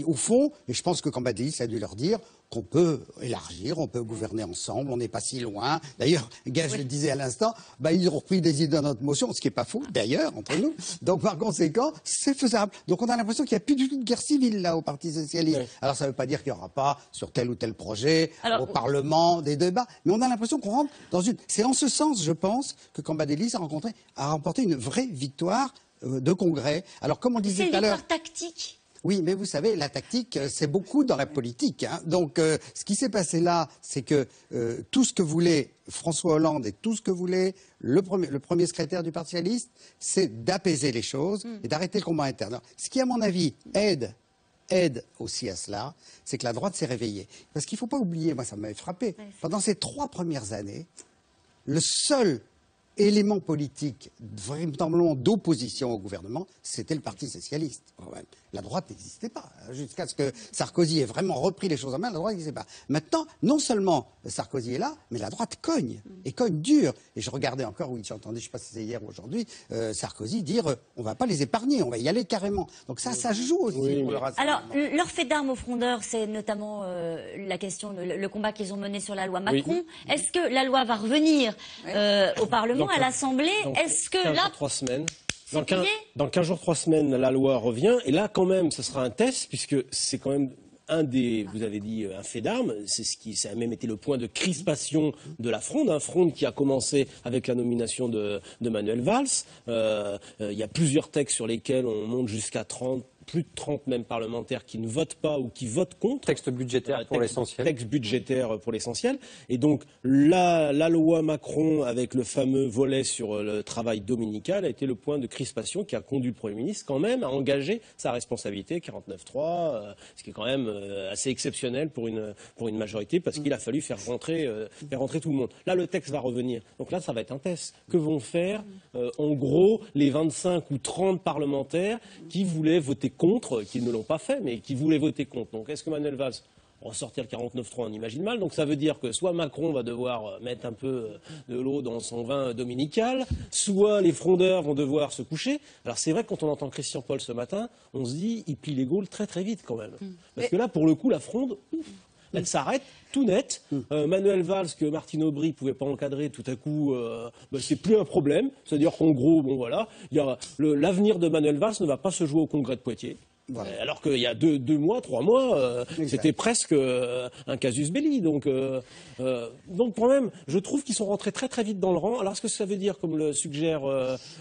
au fond, et je pense que Cambadélis a dû leur dire qu'on peut élargir, on peut gouverner ensemble, on n'est pas si loin. D'ailleurs, Gage le disait à l'instant, ils ont repris des idées dans notre motion, ce qui n'est pas faux, d'ailleurs, entre nous. Donc, par conséquent, c'est faisable. Donc, on a l'impression qu'il n'y a plus du tout de guerre civile, là, au Parti socialiste. Alors, ça ne veut pas dire qu'il n'y aura pas, sur tel ou tel projet, au Parlement, des débats. Mais on a l'impression qu'on rentre dans une... C'est en ce sens, je pense, que Cambadélis a remporté une vraie victoire de congrès. Alors, comme on disait tout à l'heure... C'est une victoire tactique. Oui, mais vous savez, la tactique, c'est beaucoup dans la politique. Donc, ce qui s'est passé là, c'est que tout ce que voulait François Hollande et tout ce que voulait le premier secrétaire du Parti socialiste, c'est d'apaiser les choses et d'arrêter le combat interne. Alors, ce qui, à mon avis, aide aussi à cela, c'est que la droite s'est réveillée. Parce qu'il ne faut pas oublier, moi ça m'avait frappé, pendant ces 3 premières années, le seul élément politique véritablement d'opposition au gouvernement, c'était le Parti socialiste. La droite n'existait pas. Jusqu'à ce que Sarkozy ait vraiment repris les choses en main, la droite n'existait pas. Maintenant, non seulement Sarkozy est là, mais la droite cogne, et cogne dur. Et je regardais encore, j'ai entendu, je ne sais pas si c'est hier ou aujourd'hui, Sarkozy dire on ne va pas les épargner, on va y aller carrément. Donc ça joue aussi pour le rassemblement. Alors, leur fait d'armes aux frondeurs, c'est notamment la question, le combat qu'ils ont mené sur la loi Macron. Oui. Est-ce que la loi va revenir au Parlement, à l'Assemblée? Est-ce que là... 3 semaines. Dans 15 jours, 3 semaines, la loi revient. Et là, quand même, ce sera un test, puisque c'est quand même vous avez dit, un fait d'armes. Ça a même été le point de crispation de la fronde. Fronde qui a commencé avec la nomination de Manuel Valls. Il y a plusieurs textes sur lesquels on monte jusqu'à plus de 30 même parlementaires qui ne votent pas ou qui votent contre. Texte budgétaire pour l'essentiel. Texte budgétaire pour l'essentiel. Et donc la loi Macron avec le fameux volet sur le travail dominical a été le point de crispation qui a conduit le Premier ministre quand même à engager sa responsabilité 49.3, ce qui est quand même assez exceptionnel pour une majorité parce qu'il a fallu faire rentrer tout le monde. Là le texte va revenir. Donc là ça va être un test. Que vont faire en gros les 25 ou 30 parlementaires qui voulaient voter contre, qui ne l'ont pas fait, mais qui voulaient voter contre. Donc est-ce que Manuel Valls ressortir le 49.3, on imagine mal. Donc ça veut dire que soit Macron va devoir mettre un peu de l'eau dans son vin dominical, soit les frondeurs vont devoir se coucher. Alors c'est vrai que quand on entend Christian Paul ce matin, on se dit il plie les Gaules très très vite quand même. Parce que là, pour le coup, la fronde... Elle s'arrête tout net. Manuel Valls, que Martine Aubry ne pouvait pas encadrer, tout à coup, c'est plus un problème. C'est-à-dire qu'en gros, l'avenir de Manuel Valls ne va pas se jouer au Congrès de Poitiers. Voilà. Alors qu'il y a 2 mois, 3 mois, c'était presque un casus belli. Donc quand même, je trouve qu'ils sont rentrés très très vite dans le rang. Alors est-ce que ça veut dire, comme le suggère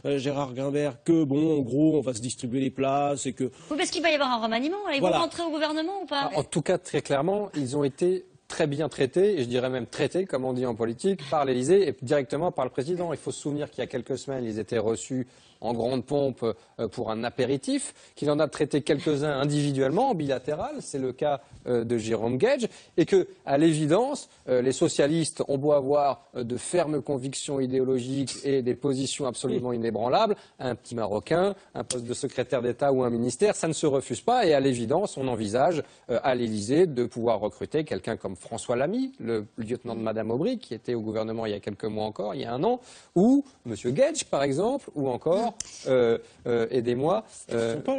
Gérard Guimbert, que en gros, on va se distribuer les places et que... Oui, parce qu'il va y avoir un remaniement. Ils vont rentrer au gouvernement ou pas? En tout cas, très clairement, ils ont été très bien traités, et je dirais même traités, comme on dit en politique, par l'Élysée et directement par le président. Il faut se souvenir qu'il y a quelques semaines, ils étaient reçus en grande pompe pour un apéritif, qu'il en a traité quelques-uns individuellement, en bilatéral, c'est le cas de Jérôme Gage, et que, à l'évidence, les socialistes ont beau avoir de fermes convictions idéologiques et des positions absolument inébranlables, un petit Marocain, un poste de secrétaire d'État ou un ministère, ça ne se refuse pas, et à l'évidence, on envisage à l'Élysée de pouvoir recruter quelqu'un comme François Lamy, le lieutenant de Madame Aubry, qui était au gouvernement il y a quelques mois encore, il y a un an, ou Monsieur Gage, par exemple, ou encore, aidez-moi,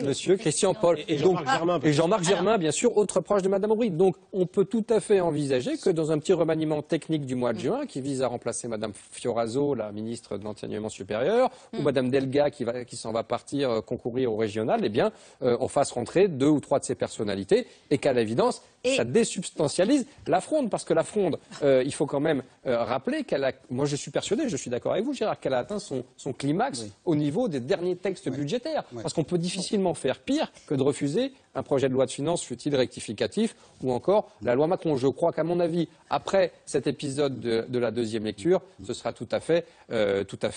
Monsieur Christian Paul. Et Jean-Marc Germain. Et Jean-Marc Germain, bien sûr, autre proche de Madame Aubry. Donc, on peut tout à fait envisager que dans un petit remaniement technique du mois de juin, qui vise à remplacer Madame Fioraso, la ministre de l'Enseignement supérieur, ou Madame Delga, qui s'en va partir concourir au régional, eh bien, on fasse rentrer 2 ou 3 de ces personnalités, et qu'à l'évidence, ça désubstantialise la fronde, parce que la fronde, il faut quand même rappeler qu'elle a, moi je suis persuadé, je suis d'accord avec vous Gérard, qu'elle a atteint son climax au niveau des derniers textes budgétaires, parce qu'on peut difficilement faire pire que de refuser un projet de loi de finances, fut-il rectificatif, ou encore la loi Macron. Je crois qu'à mon avis, après cet épisode de la deuxième lecture, ce sera tout à fait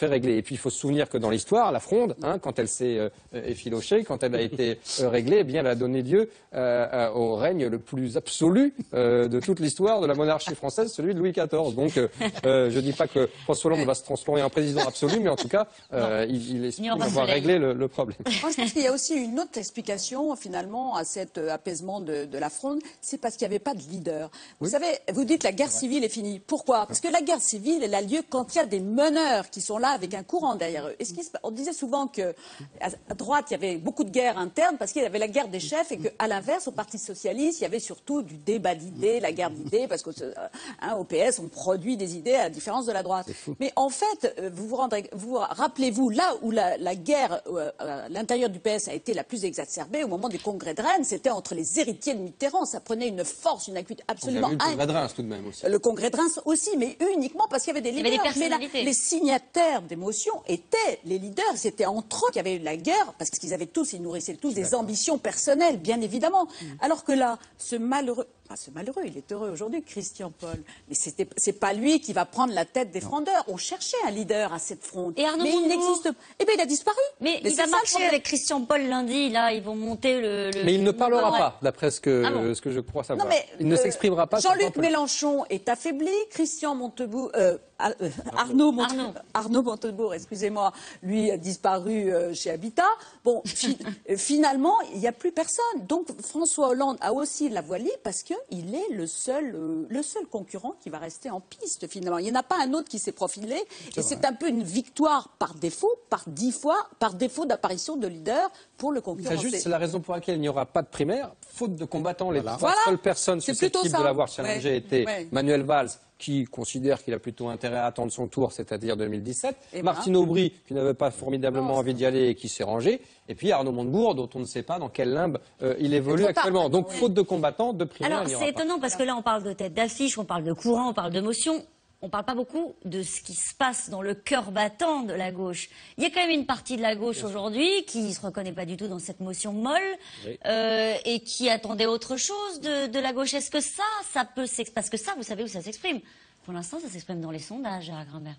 réglé. Et puis il faut se souvenir que dans l'histoire, la fronde, quand elle s'est effilochée, quand elle a été réglée, eh bien, elle a donné lieu au règne le plus absolu de toute l'histoire de la monarchie française, celui de Louis XIV. Donc je ne dis pas que François Hollande va se transformer en président absolu, mais en tout cas, il espère avoir réglé le problème. Moi, je pense qu'il y a aussi une autre explication, finalement, à cet apaisement de la fronde, c'est parce qu'il n'y avait pas de leader. Vous savez, vous dites la guerre civile est finie. Pourquoi? Parce que la guerre civile, elle a lieu quand il y a des meneurs qui sont là avec un courant derrière eux. On disait souvent qu'à droite, il y avait beaucoup de guerres internes parce qu'il y avait la guerre des chefs et qu'à l'inverse, au Parti socialiste, il y avait surtout du débat d'idées, la guerre d'idées, parce qu'au PS, on produit des idées à la différence de la droite. Mais en fait, rappelez-vous, là où la guerre à l'intérieur du PS a été la plus exacerbée, au moment des congrès de Rennes, c'était entre les héritiers de Mitterrand. Ça prenait une force, une acuité absolument incroyable. Le congrès de Reims tout de même aussi. Le congrès de Reims aussi, mais uniquement parce qu'il y avait des leaders. Mais là, les signataires des motions étaient les leaders. C'était entre eux qu'il y avait eu la guerre, parce qu'ils avaient tous, ils nourrissaient tous des ambitions personnelles, bien évidemment. Alors que là, ce malheureux, il est heureux aujourd'hui, Christian Paul. Mais c'est pas lui qui va prendre la tête des frondeurs. On cherchait un leader à cette fronde. Et Arnaud mais il n'existe pas. Eh bien, il a disparu. Mais il va marcher avec Christian Paul lundi, là, ils vont monter le mais il ne parlera pas, d'après ce que je crois savoir. Non, mais, il ne s'exprimera pas. Jean-Luc Mélenchon est affaibli, Arnaud Montebourg, excusez-moi, lui a disparu chez Habitat. Bon, finalement, il n'y a plus personne. Donc François Hollande a aussi la voie libre parce qu'il est le seul concurrent qui va rester en piste finalement. Il n'y en a pas un autre qui s'est profilé et c'est un peu une victoire par défaut, par défaut d'apparition de leader pour le concurrent. C'est la raison pour laquelle il n'y aura pas de primaire, faute de combattants. Les trois seules personnes susceptibles de l'avoir challengé étaient Manuel Valls, qui considère qu'il a plutôt intérêt à attendre son tour, c'est-à-dire 2017. Martine Aubry, qui n'avait pas formidablement envie d'y aller et qui s'est rangé. Et puis Arnaud Montebourg, dont on ne sait pas dans quel limbe il évolue actuellement. Donc, faute de combattants, de primaire, alors, c'est étonnant parce que là, on parle de tête d'affiche, on parle de courant, on parle de motion. On ne parle pas beaucoup de ce qui se passe dans le cœur battant de la gauche. Il y a quand même une partie de la gauche aujourd'hui qui ne se reconnaît pas du tout dans cette motion molle et qui attendait autre chose de la gauche. Est-ce que ça peut s'exprimer? Parce que ça, vous savez où ça s'exprime. Pour l'instant, ça s'exprime dans les sondages, Gérard Grimbert.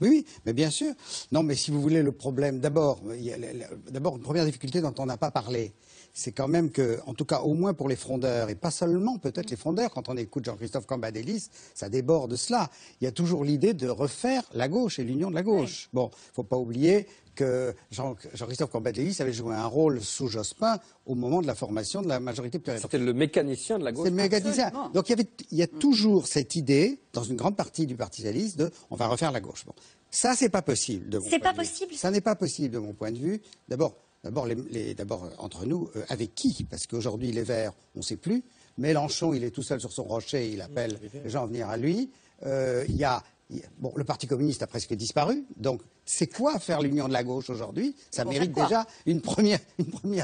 Oui, mais bien sûr. Non, mais si vous voulez, le problème, d'abord, une première difficulté dont on n'a pas parlé, c'est quand même que, en tout cas, au moins pour les frondeurs, et pas seulement peut-être les frondeurs, quand on écoute Jean-Christophe Cambadélis, ça déborde cela. Il y a toujours l'idée de refaire la gauche et l'union de la gauche. Bon, il ne faut pas oublier que Jean-Christophe Cambadélis avait joué un rôle sous Jospin au moment de la formation de la majorité plurielle. C'était le mécanicien de la gauche. C'est le mécanicien. Donc il y a toujours cette idée, dans une grande partie du Parti socialiste, de on va refaire la gauche. Bon. Ça, c'est pas possible de mon point de vue. C'est pas possible. Ça n'est pas possible de mon point de vue. D'abord, entre nous, avec qui? Parce qu'aujourd'hui, les Verts, on ne sait plus. Mélenchon, il est tout seul sur son rocher, il appelle les gens à venir à lui. Le Parti communiste a presque disparu. Donc, c'est quoi faire l'union de la gauche aujourd'hui? Ça mérite déjà une première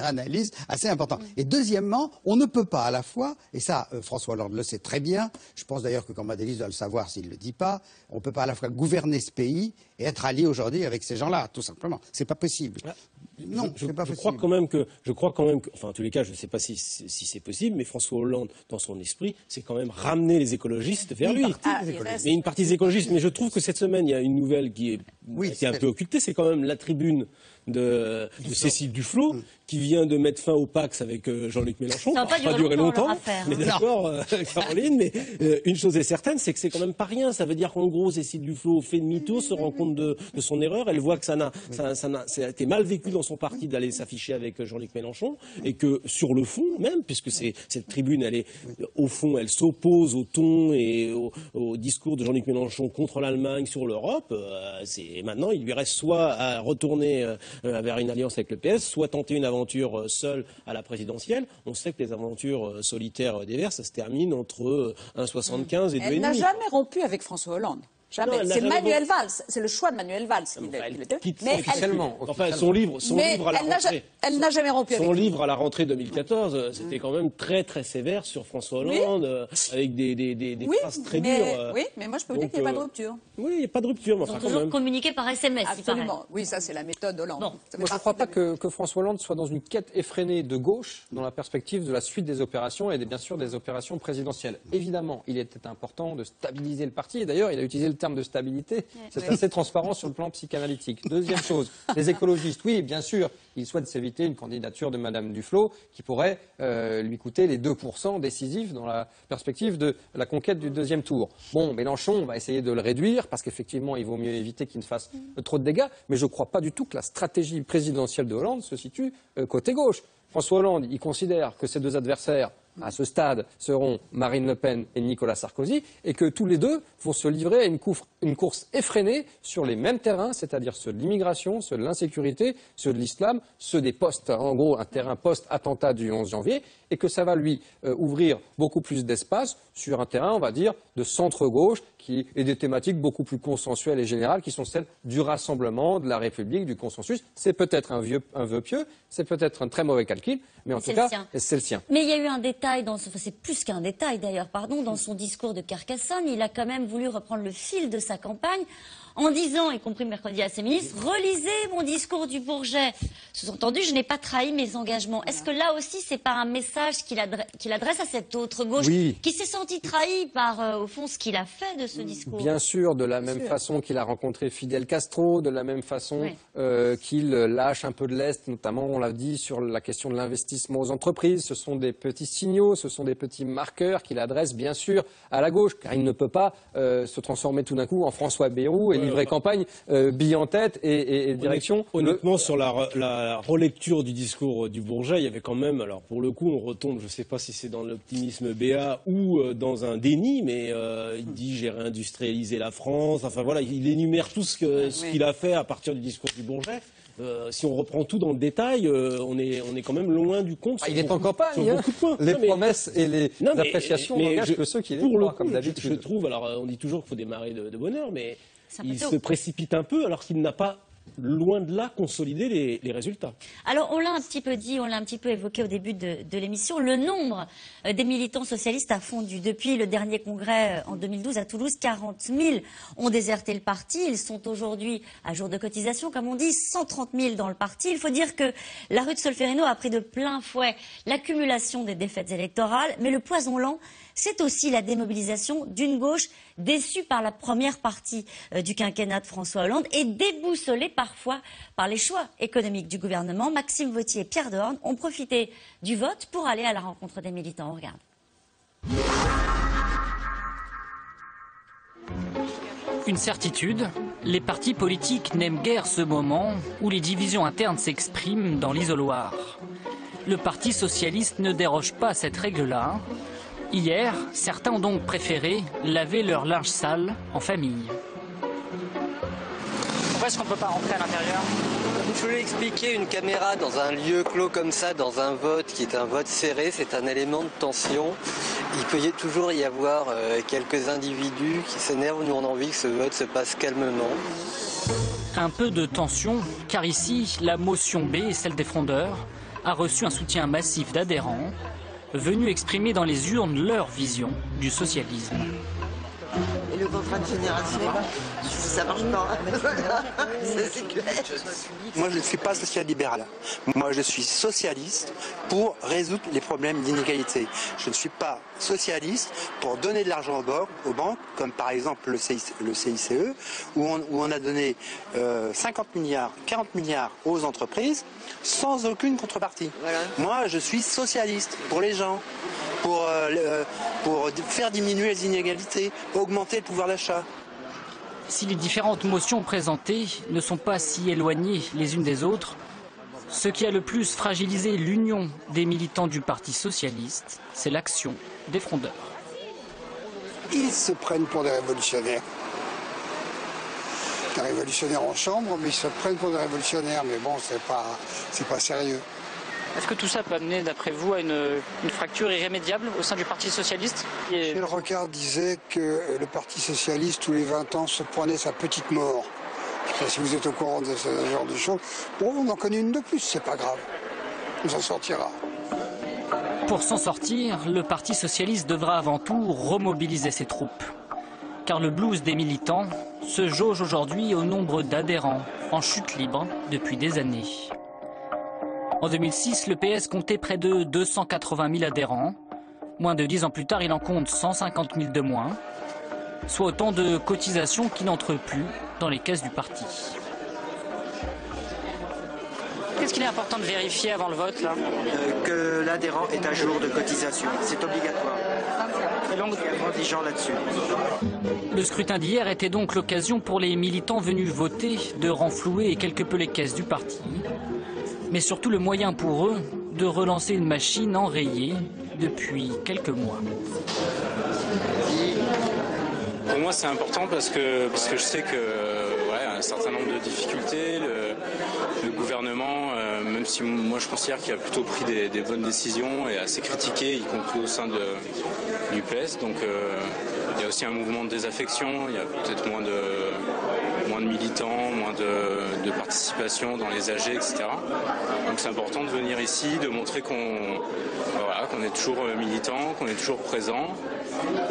analyse assez importante. Et deuxièmement, on ne peut pas à la fois, et ça, François Hollande le sait très bien, je pense d'ailleurs que Cambadélis doit le savoir s'il ne le dit pas, on ne peut pas à la fois gouverner ce pays et être allié aujourd'hui avec ces gens-là, tout simplement. C'est pas possible. Non, c'est pas possible. Je crois quand même que, enfin, en tous les cas, je ne sais pas si c'est possible, mais François Hollande, dans son esprit, c'est quand même ramener les écologistes vers lui. Mais une partie des écologistes. Mais je trouve que cette semaine, il y a une nouvelle qui est été un peu occultée, c'est quand même la tribune de Cécile Duflot, qui vient de mettre fin au Pax avec Jean-Luc Mélenchon. Ça va pas durer longtemps. On est d'accord, Caroline, mais une chose est certaine, c'est que c'est quand même pas rien. Ça veut dire qu'en gros, Cécile Duflot fait demi-tour, se rend compte de son erreur, elle voit que ça a été mal vécu dans son parti d'aller s'afficher avec Jean-Luc Mélenchon, et que sur le fond même, puisque cette tribune, au fond, elle s'oppose au ton et au discours de Jean-Luc Mélenchon contre l'Allemagne sur l'Europe, maintenant, il lui reste soit à retourner vers une alliance avec le PS, soit tenter une aventure seule à la présidentielle. On sait que les aventures solitaires des Verts, ça se termine entre 1,75 et 2,5. Elle n'a jamais rompu avec François Hollande. Jamais. C'est Manuel Valls. C'est le choix de Manuel Valls. Son livre à la rentrée. Elle n'a jamais rompu avec lui. Son livre à la rentrée 2014, c'était quand même très très sévère sur François Hollande, avec des phrases très dures. Oui, mais moi je peux vous dire qu'il n'y a pas de rupture. Oui, il n'y a pas de rupture. Mais enfin, toujours communiqué par SMS. Absolument. Oui, ça c'est la méthode Hollande. Moi, je ne crois pas que François Hollande soit dans une quête effrénée de gauche dans la perspective de la suite des opérations et bien sûr des opérations présidentielles. Évidemment, il était important de stabiliser le parti. Et d'ailleurs, il a utilisé le terme de stabilité. C'est assez transparent sur le plan psychanalytique. Deuxième chose, les écologistes. Oui, bien sûr, ils souhaitent s'éviter une candidature de Madame Duflot qui pourrait lui coûter les 2% décisifs dans la perspective de la conquête du deuxième tour. Bon, Mélenchon, on va essayer de le réduire parce qu'effectivement, il vaut mieux éviter qu'il ne fasse trop de dégâts. Mais je ne crois pas du tout que la stratégie présidentielle de Hollande se situe côté gauche. François Hollande, il considère que ses deux adversaires, à ce stade, seront Marine Le Pen et Nicolas Sarkozy, et que tous les deux vont se livrer à une course effrénée sur les mêmes terrains, c'est-à-dire ceux de l'immigration, ceux de l'insécurité, ceux de l'islam, ceux des postes, en gros un terrain post-attentat du 11 janvier, et que ça va lui ouvrir beaucoup plus d'espace sur un terrain, on va dire, de centre-gauche, et des thématiques beaucoup plus consensuelles et générales, qui sont celles du rassemblement, de la République, du consensus. C'est peut-être un vœu pieux, c'est peut-être un très mauvais calcul, mais en tout cas, c'est le sien. Mais il y a eu un détail, c'est plus qu'un détail d'ailleurs, dans son discours de Carcassonne, il a quand même voulu reprendre le fil de sa campagne en disant, y compris mercredi à ses ministres, relisez mon discours du Bourget. Sous-entendu, je n'ai pas trahi mes engagements. Est-ce que là aussi, c'est pas un message qu'il adresse à cette autre gauche qui s'est sentie trahie par, au fond, ce qu'il a fait de ce discours? Bien sûr, de la même façon qu'il a rencontré Fidel Castro, de la même façon qu'il lâche un peu de l'Est, notamment, on l'a dit, sur la question de l'investissement aux entreprises. Ce sont des petits signaux, ce sont des petits marqueurs qu'il adresse, bien sûr, à la gauche, car il ne peut pas se transformer tout d'un coup en François Bayrou et livrer campagne, bille en tête et direction. Honnêtement, sur la relecture du discours du Bourget, il y avait quand même, alors pour le coup, on retombe, je ne sais pas si c'est dans l'optimisme béat ou dans un déni, mais il dit j'ai réindustrialisé la France, enfin voilà, il énumère tout ce qu'il a fait à partir du discours du Bourget. Si on reprend tout dans le détail, on est quand même loin du compte. Il est en campagne. Les promesses et les appréciations n'engagent que ceux qui les croient, comme d'habitude. Je trouve, alors on dit toujours qu'il faut démarrer de bonne heure, mais il se précipite un peu alors qu'il n'a pas, loin de là, consolidé les résultats. Alors, on l'a un petit peu dit, on l'a un petit peu évoqué au début de l'émission, le nombre des militants socialistes a fondu. Depuis le dernier congrès en 2012 à Toulouse, 40 000 ont déserté le parti. Ils sont aujourd'hui, à jour de cotisation, comme on dit, 130 000 dans le parti. Il faut dire que la rue de Solferino a pris de plein fouet l'accumulation des défaites électorales, mais le poison lent, c'est aussi la démobilisation d'une gauche déçue par la première partie du quinquennat de François Hollande et déboussolée parfois par les choix économiques du gouvernement. Maxime Vauthier et Pierre Dehorne ont profité du vote pour aller à la rencontre des militants. On regarde. Une certitude, les partis politiques n'aiment guère ce moment où les divisions internes s'expriment dans l'isoloir. Le Parti socialiste ne déroge pas à cette règle-là. Hier, certains ont donc préféré laver leur linge sale en famille. Pourquoi est-ce qu'on ne peut pas rentrer à l'intérieur? Je voulais expliquer, une caméra dans un lieu clos comme ça, dans un vote qui est un vote serré, c'est un élément de tension. Il peut toujours y avoir quelques individus qui s'énervent. Nous, on a envie que ce vote se passe calmement. Un peu de tension, car ici, la motion B, celle des frondeurs, a reçu un soutien massif d'adhérents venus exprimer dans les urnes leur vision du socialisme. Et le contrat de génération, ça marche pas. C'est clair. Moi, je ne suis pas social-libéral. Moi, je suis socialiste pour résoudre les problèmes d'inégalité. Je ne suis pas socialiste pour donner de l'argent aux banques, comme par exemple le CICE, où on a donné 50 milliards, 40 milliards aux entreprises sans aucune contrepartie. Voilà. Moi, je suis socialiste pour les gens, pour faire diminuer les inégalités, augmenter le pouvoir d'achat. Si les différentes motions présentées ne sont pas si éloignées les unes des autres, ce qui a le plus fragilisé l'union des militants du Parti socialiste, c'est l'action des frondeurs. Ils se prennent pour des révolutionnaires. Des révolutionnaires en chambre, mais ils se prennent pour des révolutionnaires. Mais bon, c'est pas sérieux. Est-ce que tout ça peut amener, d'après vous, à une fracture irrémédiable au sein du Parti socialiste? Michel Rocard disait que le Parti socialiste, tous les 20 ans, se prenait sa petite mort. Je ne sais pas si vous êtes au courant de ce genre de choses. Bon, on en connaît une de plus, c'est pas grave. On s'en sortira. Pour s'en sortir, le Parti socialiste devra avant tout remobiliser ses troupes. Car le blues des militants se jauge aujourd'hui au nombre d'adhérents en chute libre depuis des années. En 2006, le PS comptait près de 280 000 adhérents. Moins de 10 ans plus tard, il en compte 150 000 de moins, soit autant de cotisations qui n'entrent plus dans les caisses du parti. Qu'est-ce qu'il est important de vérifier avant le vote là? Que l'adhérent est à jour de cotisation. C'est obligatoire. Et donc, il y a des gens là-dessus. Le scrutin d'hier était donc l'occasion pour les militants venus voter de renflouer quelque peu les caisses du parti. Mais surtout le moyen pour eux de relancer une machine enrayée depuis quelques mois. Pour moi, c'est important parce que je sais que un certain nombre de difficultés, le gouvernement, même si moi je considère qu'il a plutôt pris des bonnes décisions et assez critiqué, y compris au sein du PS. Donc il y a aussi un mouvement de désaffection, il y a peut-être moins de militants, moins de participation dans les AG, etc. Donc c'est important de venir ici, de montrer qu'on est toujours militant, qu'on est toujours présent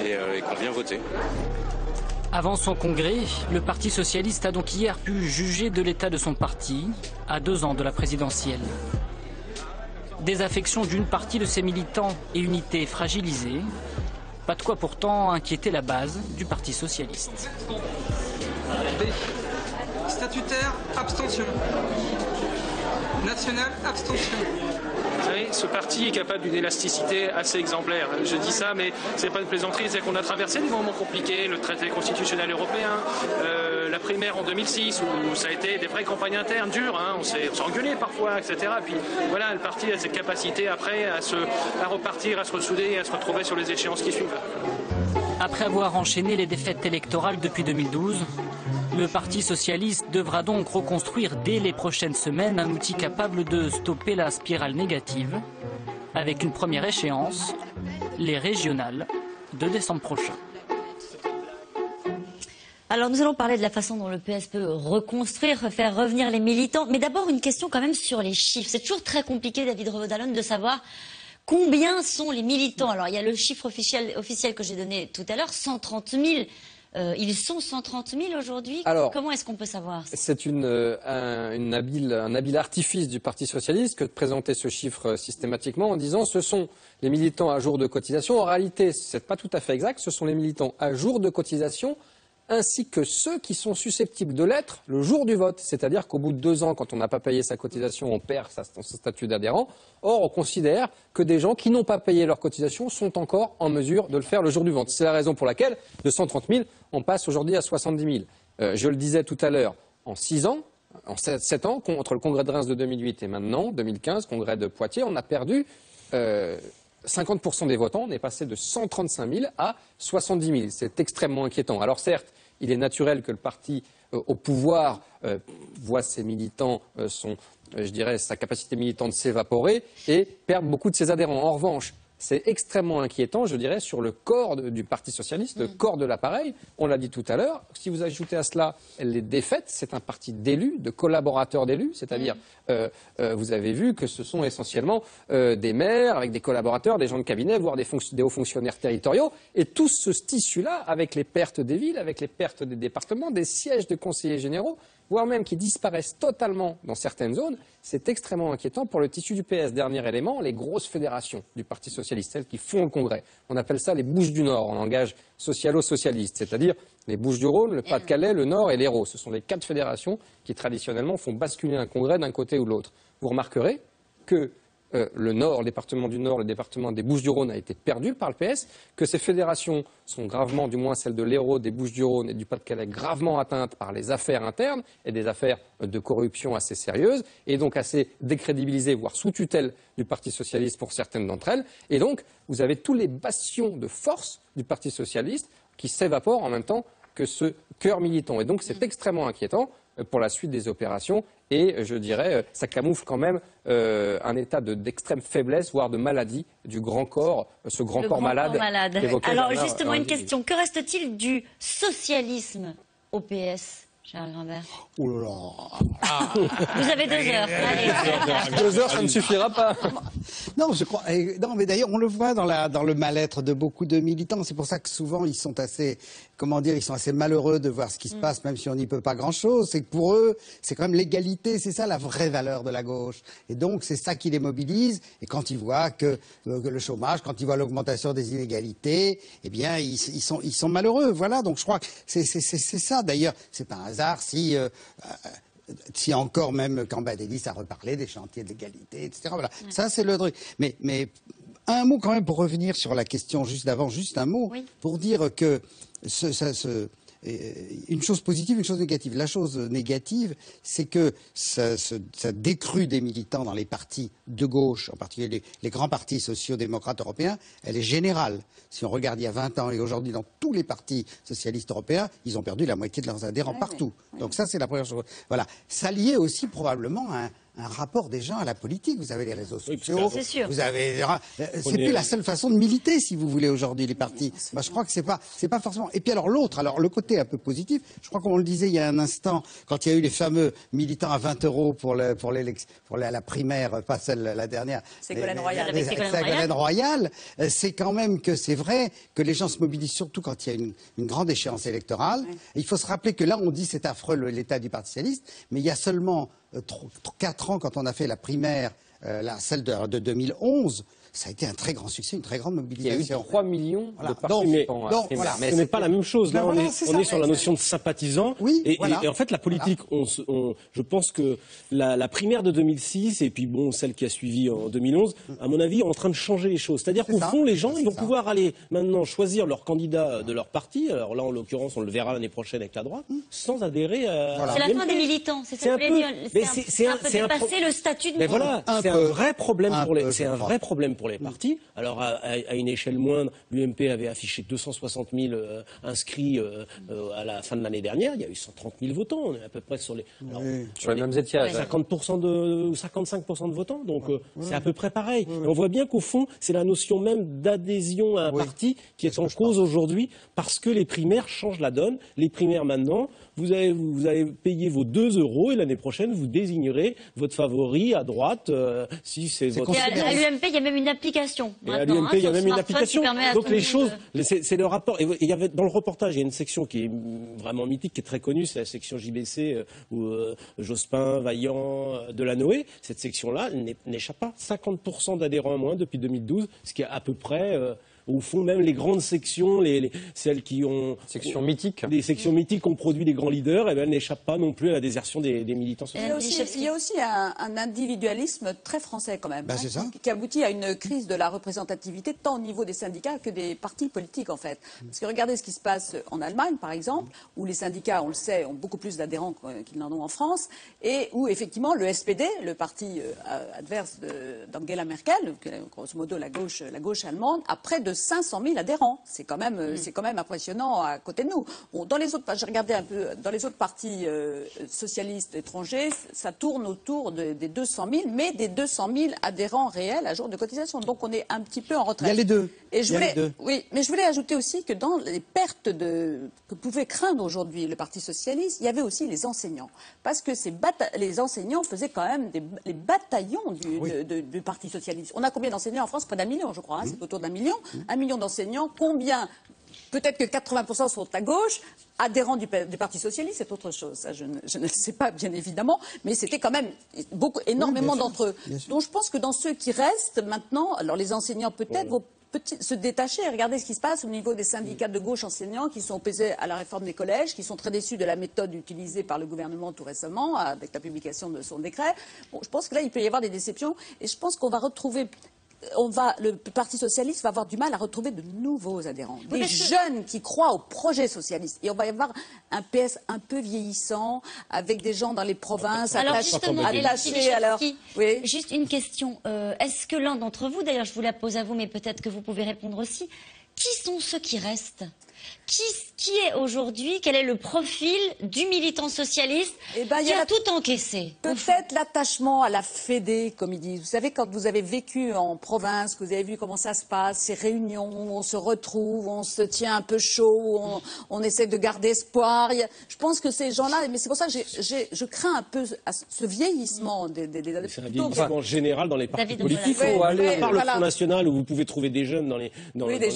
et qu'on vient voter. Avant son congrès, le Parti socialiste a donc hier pu juger de l'état de son parti à 2 ans de la présidentielle. Désaffection d'une partie de ses militants et unité fragilisée, pas de quoi pourtant inquiéter la base du Parti socialiste. Statutaire, abstention. National, abstention. Vous savez, ce parti est capable d'une élasticité assez exemplaire. Je dis ça, mais c'est pas une plaisanterie, c'est qu'on a traversé des moments compliqués, le traité constitutionnel européen, la primaire en 2006, où ça a été des vraies campagnes internes dures, on s'est engueulé parfois, etc. Puis voilà, le parti a cette capacité après à repartir, à se ressouder et à se retrouver sur les échéances qui suivent. Après avoir enchaîné les défaites électorales depuis 2012, le Parti socialiste devra donc reconstruire dès les prochaines semaines un outil capable de stopper la spirale négative, avec une première échéance, les régionales de décembre prochain. Alors nous allons parler de la façon dont le PS peut reconstruire, faire revenir les militants. Mais d'abord une question quand même sur les chiffres. C'est toujours très compliqué, David Revaud-Dallon, de savoir combien sont les militants. Alors il y a le chiffre officiel que j'ai donné tout à l'heure, 130 000. Ils sont 130 000 aujourd'hui. Comment est-ce qu'on peut savoir? C'est un habile artifice du Parti socialiste que de présenter ce chiffre systématiquement en disant ce sont les militants à jour de cotisation. En réalité, ce n'est pas tout à fait exact. Ce sont les militants à jour de cotisation ainsi que ceux qui sont susceptibles de l'être le jour du vote. C'est-à-dire qu'au bout de 2 ans, quand on n'a pas payé sa cotisation, on perd son statut d'adhérent. Or, on considère que des gens qui n'ont pas payé leur cotisation sont encore en mesure de le faire le jour du vote. C'est la raison pour laquelle, de 130 000, on passe aujourd'hui à 70 000. Je le disais tout à l'heure, en 6 ans, en 7 ans, entre le congrès de Reims de 2008 et maintenant, 2015, congrès de Poitiers, on a perdu 50% des votants. On est passé de 135 000 à 70 000. C'est extrêmement inquiétant. Alors certes, il est naturel que le parti au pouvoir voit ses militants, sa capacité militante s'évaporer et perdre beaucoup de ses adhérents. En revanche, c'est extrêmement inquiétant, je dirais, sur le corps du Parti socialiste, le corps de l'appareil. On l'a dit tout à l'heure. Si vous ajoutez à cela les défaites, c'est un parti d'élus, de collaborateurs d'élus, c'est-à-dire, vous avez vu que ce sont essentiellement des maires avec des collaborateurs, des gens de cabinet, voire des hauts fonctionnaires territoriaux. Et tout ce tissu-là, avec les pertes des villes, avec les pertes des départements, des sièges de conseillers généraux, voire même qui disparaissent totalement dans certaines zones, c'est extrêmement inquiétant pour le tissu du PS. Dernier élément, les grosses fédérations du Parti socialiste, celles qui font le congrès. On appelle ça les Bouches du Nord, en langage socialo-socialiste, c'est-à-dire les Bouches-du-Rhône, le Pas-de-Calais, le Nord et l'Hérault. Ce sont les 4 fédérations qui, traditionnellement, font basculer un congrès d'un côté ou de l'autre. Vous remarquerez que le Nord, le département du Nord, le département des Bouches-du-Rhône a été perdu par le PS, que ces fédérations sont gravement, du moins celles de l'Hérault, des Bouches-du-Rhône et du Pas-de-Calais, gravement atteintes par les affaires internes et des affaires de corruption assez sérieuses, et donc assez décrédibilisées, voire sous tutelle du Parti socialiste pour certaines d'entre elles. Et donc, vous avez tous les bastions de force du Parti socialiste qui s'évaporent en même temps que ce cœur militant. Et donc, c'est extrêmement inquiétant pour la suite des opérations. Et je dirais, ça camoufle quand même un état d'extrême faiblesse, voire de maladie du grand corps, ce grand corps malade. Alors justement, une question. Que reste-t-il du socialisme au PS, Charles Grimbert? Oh là là. Vous avez 2 heures. Allez. 2 heures, ça ne suffira pas. Non, je crois. Non, mais d'ailleurs, on le voit dans le mal-être de beaucoup de militants. C'est pour ça que souvent, ils sont assez, ils sont assez malheureux de voir ce qui se passe, même si on n'y peut pas grand-chose. C'est que pour eux, c'est quand même l'égalité, c'est ça la vraie valeur de la gauche. Et donc, c'est ça qui les mobilise. Et quand ils voient que le chômage, quand ils voient l'augmentation des inégalités, eh bien, ils sont malheureux. Voilà. Donc, je crois que c'est ça. D'ailleurs, c'est pas un hasard si encore même Cambadélis a reparlé des chantiers de l'égalité, etc. Voilà. Ça, c'est le truc. Mais un mot quand même pour revenir sur la question juste d'avant, juste un mot, pour dire que une chose positive, une chose négative. La chose négative, c'est que ça décrue des militants dans les partis de gauche, en particulier les grands partis sociaux-démocrates européens, elle est générale. Si on regarde il y a 20 ans et aujourd'hui dans tous les partis socialistes européens, ils ont perdu la moitié de leurs adhérents partout. Donc ça, c'est la première chose. Voilà. Ça liait aussi probablement à un rapport des gens à la politique. Vous avez les réseaux sociaux. C'est sûr. Vous avez, c'est plus la seule façon de militer, si vous voulez, aujourd'hui, les partis. Bah, je crois que c'est pas forcément. Et puis alors le côté un peu positif, je crois qu'on le disait il y a un instant, quand il y a eu les fameux militants à 20 € pour la primaire, pas celle, la dernière. Ségolène Royal. Avec Ségolène Royal, c'est quand même que c'est vrai que les gens se mobilisent surtout quand il y a une grande échéance électorale. Ouais. Il faut se rappeler que là, on dit c'est affreux l'état du Parti socialiste, mais il y a seulement 4 ans, quand on a fait la primaire, celle de 2011, ça a été un très grand succès, une très grande mobilisation. Il y a eu 3 millions de participants. Voilà. Mais ce n'est pas la même chose. Là, on est sur la notion de sympathisant. Oui, et en fait, la politique, je pense que la primaire de 2006 et puis celle qui a suivi en 2011, à mon avis, est en train de changer les choses. C'est-à-dire qu'au fond, les gens, ils vont pouvoir aller maintenant choisir leur candidat de leur parti. Alors là, en l'occurrence, on le verra l'année prochaine avec la droite, sans adhérer à. C'est la fin des militants. C'est ça que vous voulez dire. C'est un peu dépasser le statut de militant. Voilà, c'est un vrai problème pour les partis. Alors, à une échelle moindre, l'UMP avait affiché 260 000 inscrits à la fin de l'année dernière. Il y a eu 130 000 votants. On est à peu près sur les mêmes étiages. 50% ou 55% de votants. Donc, c'est à peu près pareil. Et on voit bien qu'au fond, c'est la notion même d'adhésion à un parti qui est en cause aujourd'hui parce que les primaires changent la donne. Les primaires maintenant, vous allez payer vos 2 € et l'année prochaine, vous désignerez votre favori à droite si c'est votre... Et à l'UMP, il y a même une application. Et à l'UMP, il y a même une application. Donc les choses, c'est le rapport. Et il y avait, dans le reportage, il y a une section qui est vraiment mythique, qui est très connue, c'est la section JBC où Jospin, Vaillant, Delanoë. Cette section-là n'échappe pas. 50% d'adhérents en moins depuis 2012, ce qui est à peu près... au fond, même les grandes sections, celles qui ont... Sections mythiques. Les sections mythiques ont produit des grands leaders, elles n'échappent pas non plus à la désertion des militants socialistes. Il y a aussi un individualisme très français quand même, qui aboutit à une crise de la représentativité tant au niveau des syndicats que des partis politiques en fait. Parce que regardez ce qui se passe en Allemagne par exemple, où les syndicats, on le sait, ont beaucoup plus d'adhérents qu'ils n'en ont en France, et où effectivement le SPD, le parti adverse d'Angela Merkel, grosso modo la gauche allemande, a près de 500 000 adhérents. C'est quand même impressionnant à côté de nous. Bon, dans les autres, j'ai regardé un peu dans les autres partis socialistes étrangers, ça tourne autour des 200 000, mais des 200 000 adhérents réels à jour de cotisation. Donc on est un petit peu en retrait. Il y a les deux. Et oui, mais je voulais ajouter aussi que dans les pertes que pouvait craindre aujourd'hui le Parti socialiste, il y avait aussi les enseignants, parce que les enseignants faisaient quand même les bataillons du Parti socialiste. On a combien d'enseignants en France? Près d'1 million, je crois. C'est autour d'1 million. 1 million d'enseignants. Combien? Peut-être que 80% sont à gauche, adhérents du Parti socialiste, c'est autre chose. Ça, je ne sais pas, bien évidemment, mais c'était quand même énormément d'entre eux. Donc je pense que dans ceux qui restent maintenant, alors les enseignants peut-être vont se détacher et regarder ce qui se passe au niveau des syndicats de gauche enseignants qui sont opposés à la réforme des collèges, qui sont très déçus de la méthode utilisée par le gouvernement tout récemment avec la publication de son décret. Bon, je pense que là, il peut y avoir des déceptions et je pense qu'on va retrouver... le Parti socialiste va avoir du mal à retrouver de nouveaux adhérents, des jeunes qui croient au projet socialiste. Et on va y avoir un PS un peu vieillissant, avec des gens dans les provinces attachés à leur... Oui. Juste une question. Est-ce que l'un d'entre vous, d'ailleurs je vous la pose à vous, mais peut-être que vous pouvez répondre aussi, qui sont ceux qui restent ? Qui est aujourd'hui, quel est le profil du militant socialiste qui a tout encaissé? Peut-être l'attachement à la Fédé, comme ils disent. Vous savez, quand vous avez vécu en province, que vous avez vu comment ça se passe, ces réunions où on se retrouve, on se tient un peu chaud, on essaie de garder espoir. Je pense que ces gens-là, mais c'est pour ça que je crains un peu ce vieillissement des c'est un vieillissement général dans les partis politiques. À part le Front National où vous pouvez trouver des jeunes dans les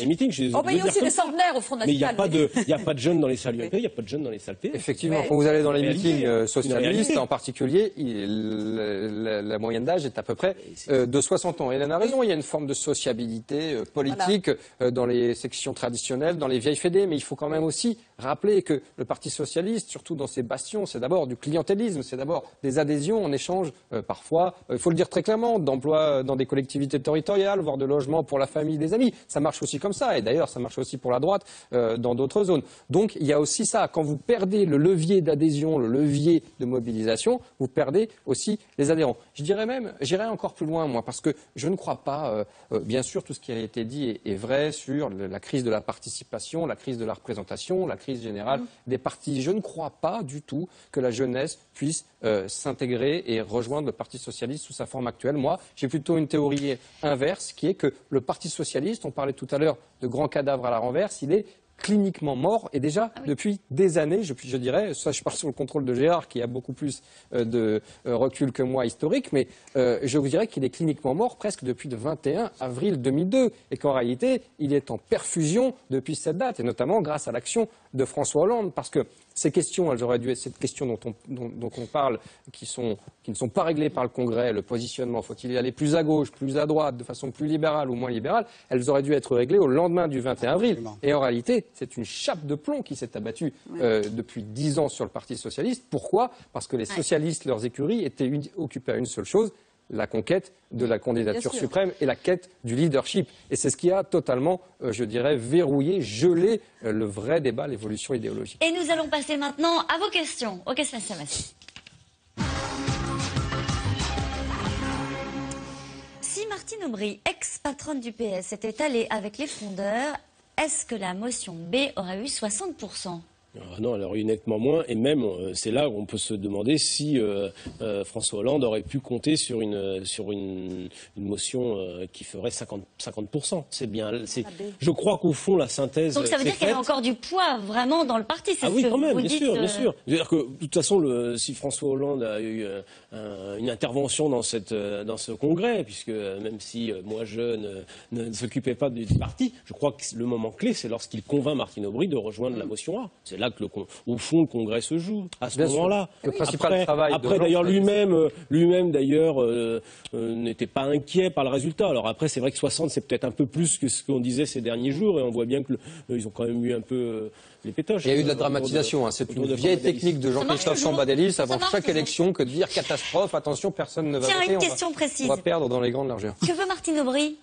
meetings. Il y a aussi des centenaires au Front National. Mais il n'y a pas de jeunes dans les salles UMP, il n'y a pas de jeunes dans les salles PS. Effectivement, quand vous allez dans les meetings socialistes, en particulier, la moyenne d'âge est à peu près de 60 ans. Hélène a raison, il y a une forme de sociabilité politique dans les sections traditionnelles, dans les vieilles fédés, mais il faut quand même aussi rappeler que le Parti socialiste, surtout dans ses bastions, c'est d'abord du clientélisme, c'est d'abord des adhésions en échange, parfois, il faut le dire très clairement, d'emplois dans des collectivités territoriales, voire de logements pour la famille, des amis. Ça marche aussi comme ça, et d'ailleurs, ça marche aussi pour la droite dans d'autres zones. Donc, il y a aussi ça. Quand vous perdez le levier d'adhésion, le levier de mobilisation, vous perdez aussi les adhérents. Je dirais même, j'irais encore plus loin, moi, parce que je ne crois pas, bien sûr, tout ce qui a été dit est vrai sur la crise de la participation, la crise de la représentation, la crise générale des partis. Je ne crois pas du tout que la jeunesse puisse s'intégrer et rejoindre le Parti socialiste sous sa forme actuelle. Moi, j'ai plutôt une théorie inverse, qui est que le Parti socialiste, on parlait tout à l'heure de grands cadavres à la renverse, il est cliniquement mort, et déjà depuis des années, je dirais, ça je pars sous le contrôle de Gérard qui a beaucoup plus de recul que moi historique, mais je vous dirais qu'il est cliniquement mort presque depuis le 21 avril 2002, et qu'en réalité il est en perfusion depuis cette date, et notamment grâce à l'action de François Hollande, parce que ces questions, elles auraient dû être cette question dont on parle, qui ne sont pas réglées par le Congrès, le positionnement, faut-il y aller plus à gauche, plus à droite, de façon plus libérale ou moins libérale, elles auraient dû être réglées au lendemain du 21 avril. Et en réalité, c'est une chape de plomb qui s'est abattue depuis 10 ans sur le Parti socialiste. Pourquoi? Parce que les socialistes, leurs écuries, étaient occupés à une seule chose, la conquête de la candidature suprême et la quête du leadership. Et c'est ce qui a totalement, je dirais, verrouillé, gelé le vrai débat, l'évolution idéologique. Et nous allons passer maintenant à vos questions, aux questions SMS. Si Martine Aubry, ex-patronne du PS, était allée avec les frondeurs, est-ce que la motion B aurait eu 60%? Non, elle aurait eu nettement moins, et même c'est là où on peut se demander si François Hollande aurait pu compter sur une motion qui ferait 50%. C'est bien. Je crois qu'au fond la synthèse. Donc ça veut dire qu'il y a encore du poids vraiment dans le parti. Ah oui, quand même, bien sûr, bien sûr. C'est-à-dire que de toute façon, si François Hollande a eu une intervention dans ce congrès, puisque même si moi jeune ne s'occupait pas du parti, je crois que le moment clé, c'est lorsqu'il convainc Martine Aubry de rejoindre la motion A. C'est là que au fond le Congrès se joue à ce moment-là. Le principal travail. Après d'ailleurs lui-même d'ailleurs n'était pas inquiet par le résultat. Alors après c'est vrai que 60 c'est peut-être un peu plus que ce qu'on disait ces derniers jours, et on voit bien que ils ont quand même eu un peu les pétoches. Il y a eu de la dramatisation. C'est une vieille technique de Jean-Christophe Chambadélis avant chaque élection que de dire catastrophe, attention, personne ne va voter. Tiens, une question précise. On va perdre dans les grandes largeurs. Que veut Martine Aubry?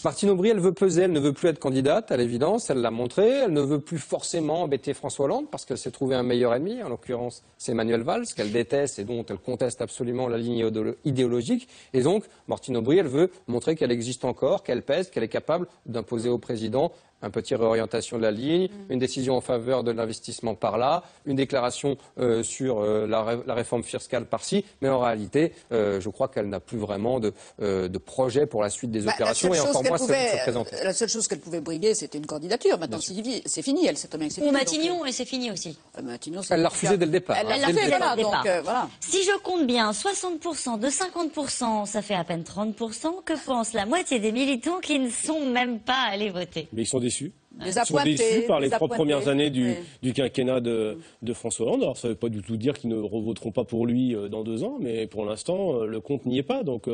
Martine Aubry, elle veut peser, elle ne veut plus être candidate, à l'évidence, elle l'a montré. Elle ne veut plus forcément embêter François Hollande parce qu'elle s'est trouvée un meilleur ennemi. En l'occurrence, c'est Manuel Valls, qu'elle déteste et dont elle conteste absolument la ligne idéologique. Et donc, Martine Aubry, elle veut montrer qu'elle existe encore, qu'elle pèse, qu'elle est capable d'imposer au président un petit réorientation de la ligne, une décision en faveur de l'investissement par là, une déclaration sur la réforme fiscale par-ci. Mais en réalité, je crois qu'elle n'a plus vraiment de projet pour la suite des opérations et encore moins celle de se présenter. La seule chose qu'elle pouvait briguer, c'était une candidature. Maintenant, c'est fini. Elle sait très bien que c'est fini. Ou Matignon, et c'est fini aussi. Matignon, elle l'a refusé dès le départ. Elle l'a fait dès le départ. Voilà. Si je compte bien, 60% de 50%, ça fait à peine 30%. Que pense la moitié des militants qui ne sont même pas allés voter? Mais ils sont déçus. Ils sont déçus par les 3 premières années du quinquennat de François Hollande. Alors ça ne veut pas du tout dire qu'ils ne revoteront pas pour lui dans 2 ans, mais pour l'instant, le compte n'y est pas. Donc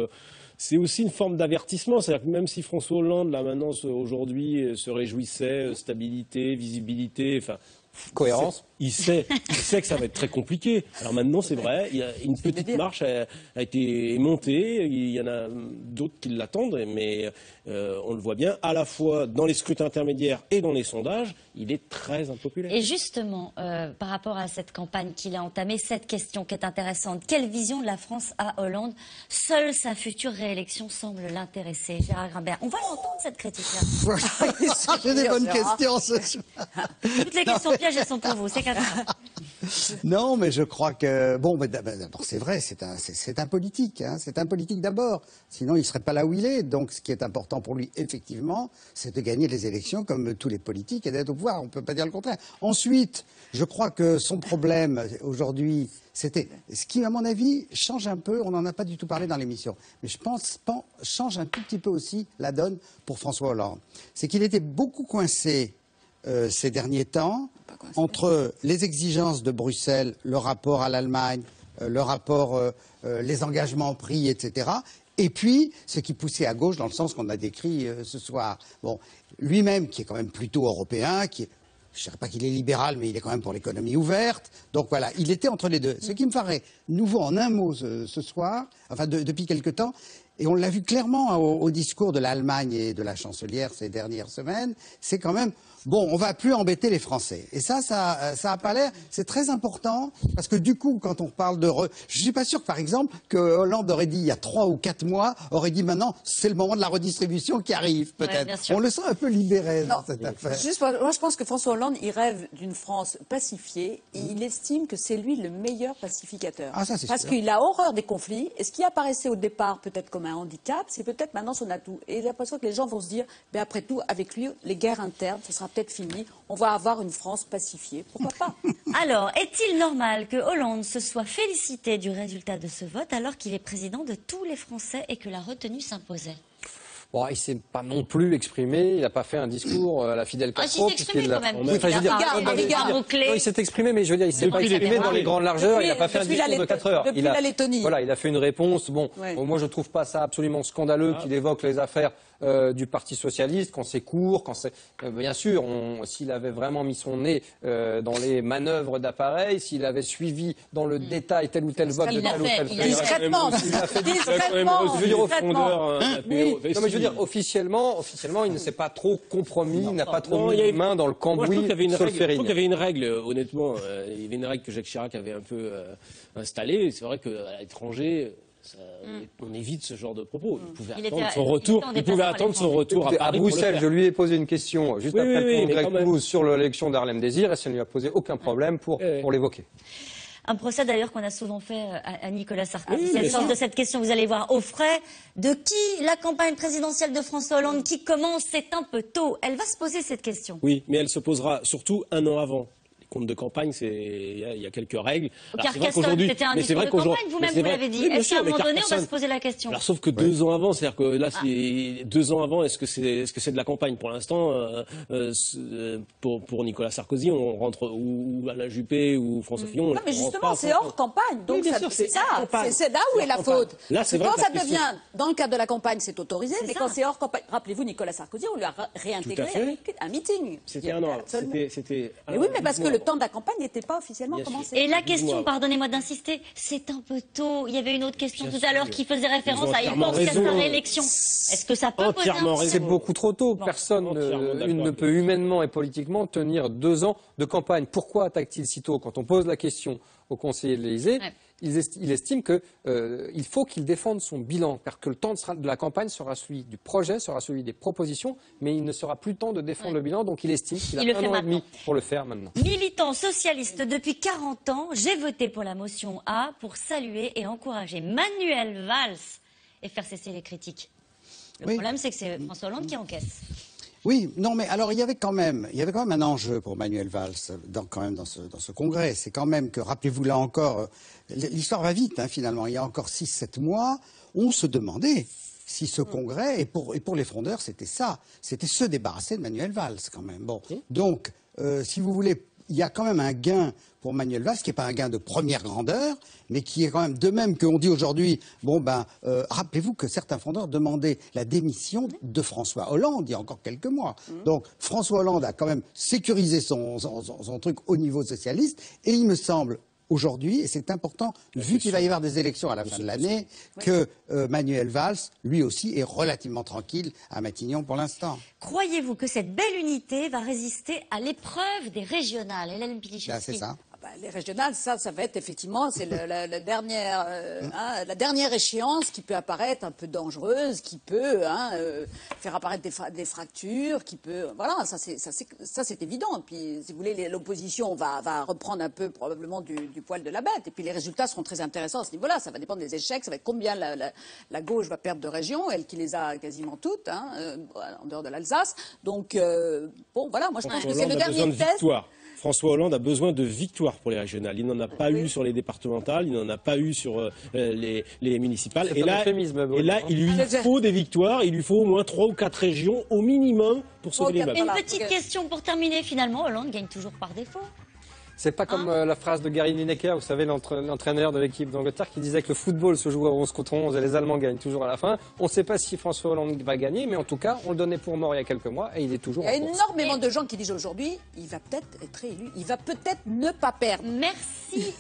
c'est aussi une forme d'avertissement. C'est-à-dire que même si François Hollande, là maintenant, aujourd'hui, se réjouissait, stabilité, visibilité, enfin... cohérence. Il sait que ça va être très compliqué. Alors maintenant, c'est vrai, il y a une petite marche a été montée. Il y en a d'autres qui l'attendent, mais on le voit bien, à la fois dans les scrutins intermédiaires et dans les sondages, il est très impopulaire. Et justement, par rapport à cette campagne qu'il a entamée, cette question qui est intéressante, quelle vision de la France a Hollande? Seule sa future réélection semble l'intéresser. Gérard Grimbert, on va l'entendre cette critique-là. J'ai des bonnes questions ce soir. Toutes les questions pièges, elles sont pour vous, c'est comme ça. Non, mais je crois que... Bon, d'abord, c'est vrai, c'est un politique. Hein, c'est un politique d'abord. Sinon, il ne serait pas là où il est. Donc, ce qui est important pour lui, effectivement, c'est de gagner les élections comme tous les politiques et d'être au pouvoir. On ne peut pas dire le contraire. Ensuite, je crois que son problème, aujourd'hui, c'était... Ce qui, à mon avis, change un peu, on n'en a pas du tout parlé dans l'émission, mais je pense change un tout petit peu aussi la donne pour François Hollande. C'est qu'il était beaucoup coincé ces derniers temps entre les exigences de Bruxelles, le rapport à l'Allemagne, le rapport, les engagements pris, etc. Et puis, ce qui poussait à gauche dans le sens qu'on a décrit ce soir. Bon, lui-même, qui est quand même plutôt européen, je ne dirais pas qu'il est libéral, mais il est quand même pour l'économie ouverte. Donc voilà, il était entre les deux. Ce qui me paraît nouveau en un mot ce soir, enfin depuis quelque temps, et on l'a vu clairement au discours de l'Allemagne et de la chancelière ces dernières semaines, c'est quand même, bon, on va plus embêter les Français. Et ça a pas l'air, c'est très important, parce que du coup, quand on parle je suis pas sûr, par exemple, que Hollande aurait dit il y a 3 ou 4 mois, aurait dit maintenant, c'est le moment de la redistribution qui arrive, peut-être. Ouais, on le sent un peu libéré dans cette affaire. Juste, moi, je pense que François Hollande, il rêve d'une France pacifiée, et il estime que c'est lui le meilleur pacificateur. Ah, ça, c'est parce qu'il a horreur des conflits, et ce qui apparaissait au départ peut-être comme un handicap, c'est peut-être maintenant son atout. Et j'ai l'impression que les gens vont se dire, ben après tout, avec lui, les guerres internes, ce sera peut-être fini. On va avoir une France pacifiée. Pourquoi pas? Alors, est-il normal que Hollande se soit félicité du résultat de ce vote alors qu'il est président de tous les Français et que la retenue s'imposait? Bon, il ne s'est pas non plus exprimé, il n'a pas fait un discours à la Fidel Castro. Il s'est exprimé quand même. Il s'est exprimé, mais je veux dire, il ne s'est pas exprimé dans les grandes largeurs, il n'a pas fait un discours de 4 heures. Depuis la Lettonie. Voilà, il a fait une réponse. Bon, moi je ne trouve pas ça absolument scandaleux qu'il évoque les affaires du Parti socialiste, quand c'est court, quand c'est... bien sûr, s'il avait vraiment mis son nez dans les manœuvres d'appareil, s'il avait suivi dans le détail tel ou tel vote de tel ou tel... Discrètement. Je veux dire au fondeur... Non, mais je veux dire, officiellement, il ne s'est pas trop compromis, il n'a pas trop mis les mains dans le cambouis sur le Solferino. Je trouve qu'il y avait une règle, honnêtement, il y avait une règle que Jacques Chirac avait un peu installée. C'est vrai qu'à l'étranger... on évite ce genre de propos. Il pouvait attendre son retour. Il pouvait attendre son retour à Paris. À Bruxelles, je lui ai posé une question juste après le congrès de Toulouse sur l'élection d'Harlem Désir, et ça ne lui a posé aucun problème pour l'évoquer. Un procès d'ailleurs qu'on a souvent fait à Nicolas Sarkozy. C'est le sens de cette question, vous allez voir. Au frais de qui la campagne présidentielle de François Hollande qui commence, c'est un peu tôt. Elle va se poser cette question. Oui, mais elle se posera surtout 1 an avant. Compte de campagne, il y a quelques règles. Carcassonne, c'était un discours de campagne, vous-même vous l'avez dit. Est-ce qu'à un moment donné, on va se poser la question? Alors, sauf que 2 ans avant, c'est-à-dire que là, c'est 2 ans avant, est-ce que c'est de la campagne? Pour l'instant, pour Nicolas Sarkozy, on rentre, ou Alain Juppé, ou François Fillon. Non, mais justement, c'est hors campagne. Donc, c'est là où est la faute. Là, c'est vrai. Quand ça devient, dans le cadre de la campagne, c'est autorisé, mais quand c'est hors campagne, rappelez-vous, Nicolas Sarkozy, on lui a réintégré un meeting. C'était 1 an. Oui, mais parce que le temps de la campagne n'était pas officiellement commencé. Et la question, pardonnez-moi d'insister, c'est un peu tôt. Il y avait une autre question tout à l'heure qui faisait référence à il pense qu'à sa réélection. Est-ce que ça peut poser un problème? C'est beaucoup trop tôt. Personne ne peut humainement et politiquement tenir 2 ans de campagne. Pourquoi attaque-t-il si tôt? Quand on pose la question aux conseillers de l'Élysée, il estime qu'il faut qu'il défende son bilan, car que le temps de la campagne sera celui du projet, sera celui des propositions, mais il ne sera plus le temps de défendre le bilan, donc il estime qu'il a 1 an et demi pour le faire maintenant. Militant socialiste depuis 40 ans, j'ai voté pour la motion A pour saluer et encourager Manuel Valls et faire cesser les critiques. Le problème, c'est que c'est François Hollande qui encaisse. Oui, non, mais alors il y avait quand même un enjeu pour Manuel Valls dans ce congrès. C'est quand même que, rappelez-vous là encore, l'histoire va vite finalement. Il y a encore 6-7 mois, on se demandait si ce congrès, et pour les frondeurs, c'était ça, c'était se débarrasser de Manuel Valls quand même. Bon, donc, si vous voulez, il y a quand même un gain pour Manuel Valls, qui n'est pas un gain de première grandeur, mais qui est quand même de même qu'on dit aujourd'hui, rappelez-vous que certains frondeurs demandaient la démission de François Hollande il y a encore quelques mois. Donc François Hollande a quand même sécurisé son truc au niveau socialiste, et il me semble aujourd'hui, et c'est important, vu qu'il va y avoir des élections à la fin de l'année, que Manuel Valls, lui aussi, est relativement tranquille à Matignon pour l'instant. Croyez-vous que cette belle unité va résister à l'épreuve des régionales? Hélène Pilichevski. C'est ça. Les régionales, ça va être effectivement, c'est la dernière échéance qui peut apparaître un peu dangereuse, qui peut faire apparaître des fractures, qui peut, voilà, ça c'est évident. Et puis, si vous voulez, l'opposition va reprendre un peu probablement du poil de la bête. Et puis les résultats seront très intéressants à ce niveau-là. Ça va dépendre des échecs, ça va être combien la gauche va perdre de régions, elle qui les a quasiment toutes, en dehors de l'Alsace. Donc voilà, moi je pense que c'est le dernier test. François Hollande a besoin de victoires pour les régionales. Il n'en a pas eu sur les départementales, il n'en a pas eu sur les municipales. Et là, il lui faut des victoires, il lui faut au moins 3 ou 4 régions au minimum pour sauver les meubles. Une petite question pour terminer, finalement, Hollande gagne toujours par défaut. C'est pas comme la phrase de Gary Lineker, vous savez, l'entraîneur de l'équipe d'Angleterre, qui disait que le football se joue à 11 contre 11 et les Allemands gagnent toujours à la fin. On ne sait pas si François Hollande va gagner, mais en tout cas, on le donnait pour mort il y a quelques mois et il est toujours en course. Il y a énormément de gens qui disent aujourd'hui, il va peut-être être élu, il va peut-être ne pas perdre. Merci.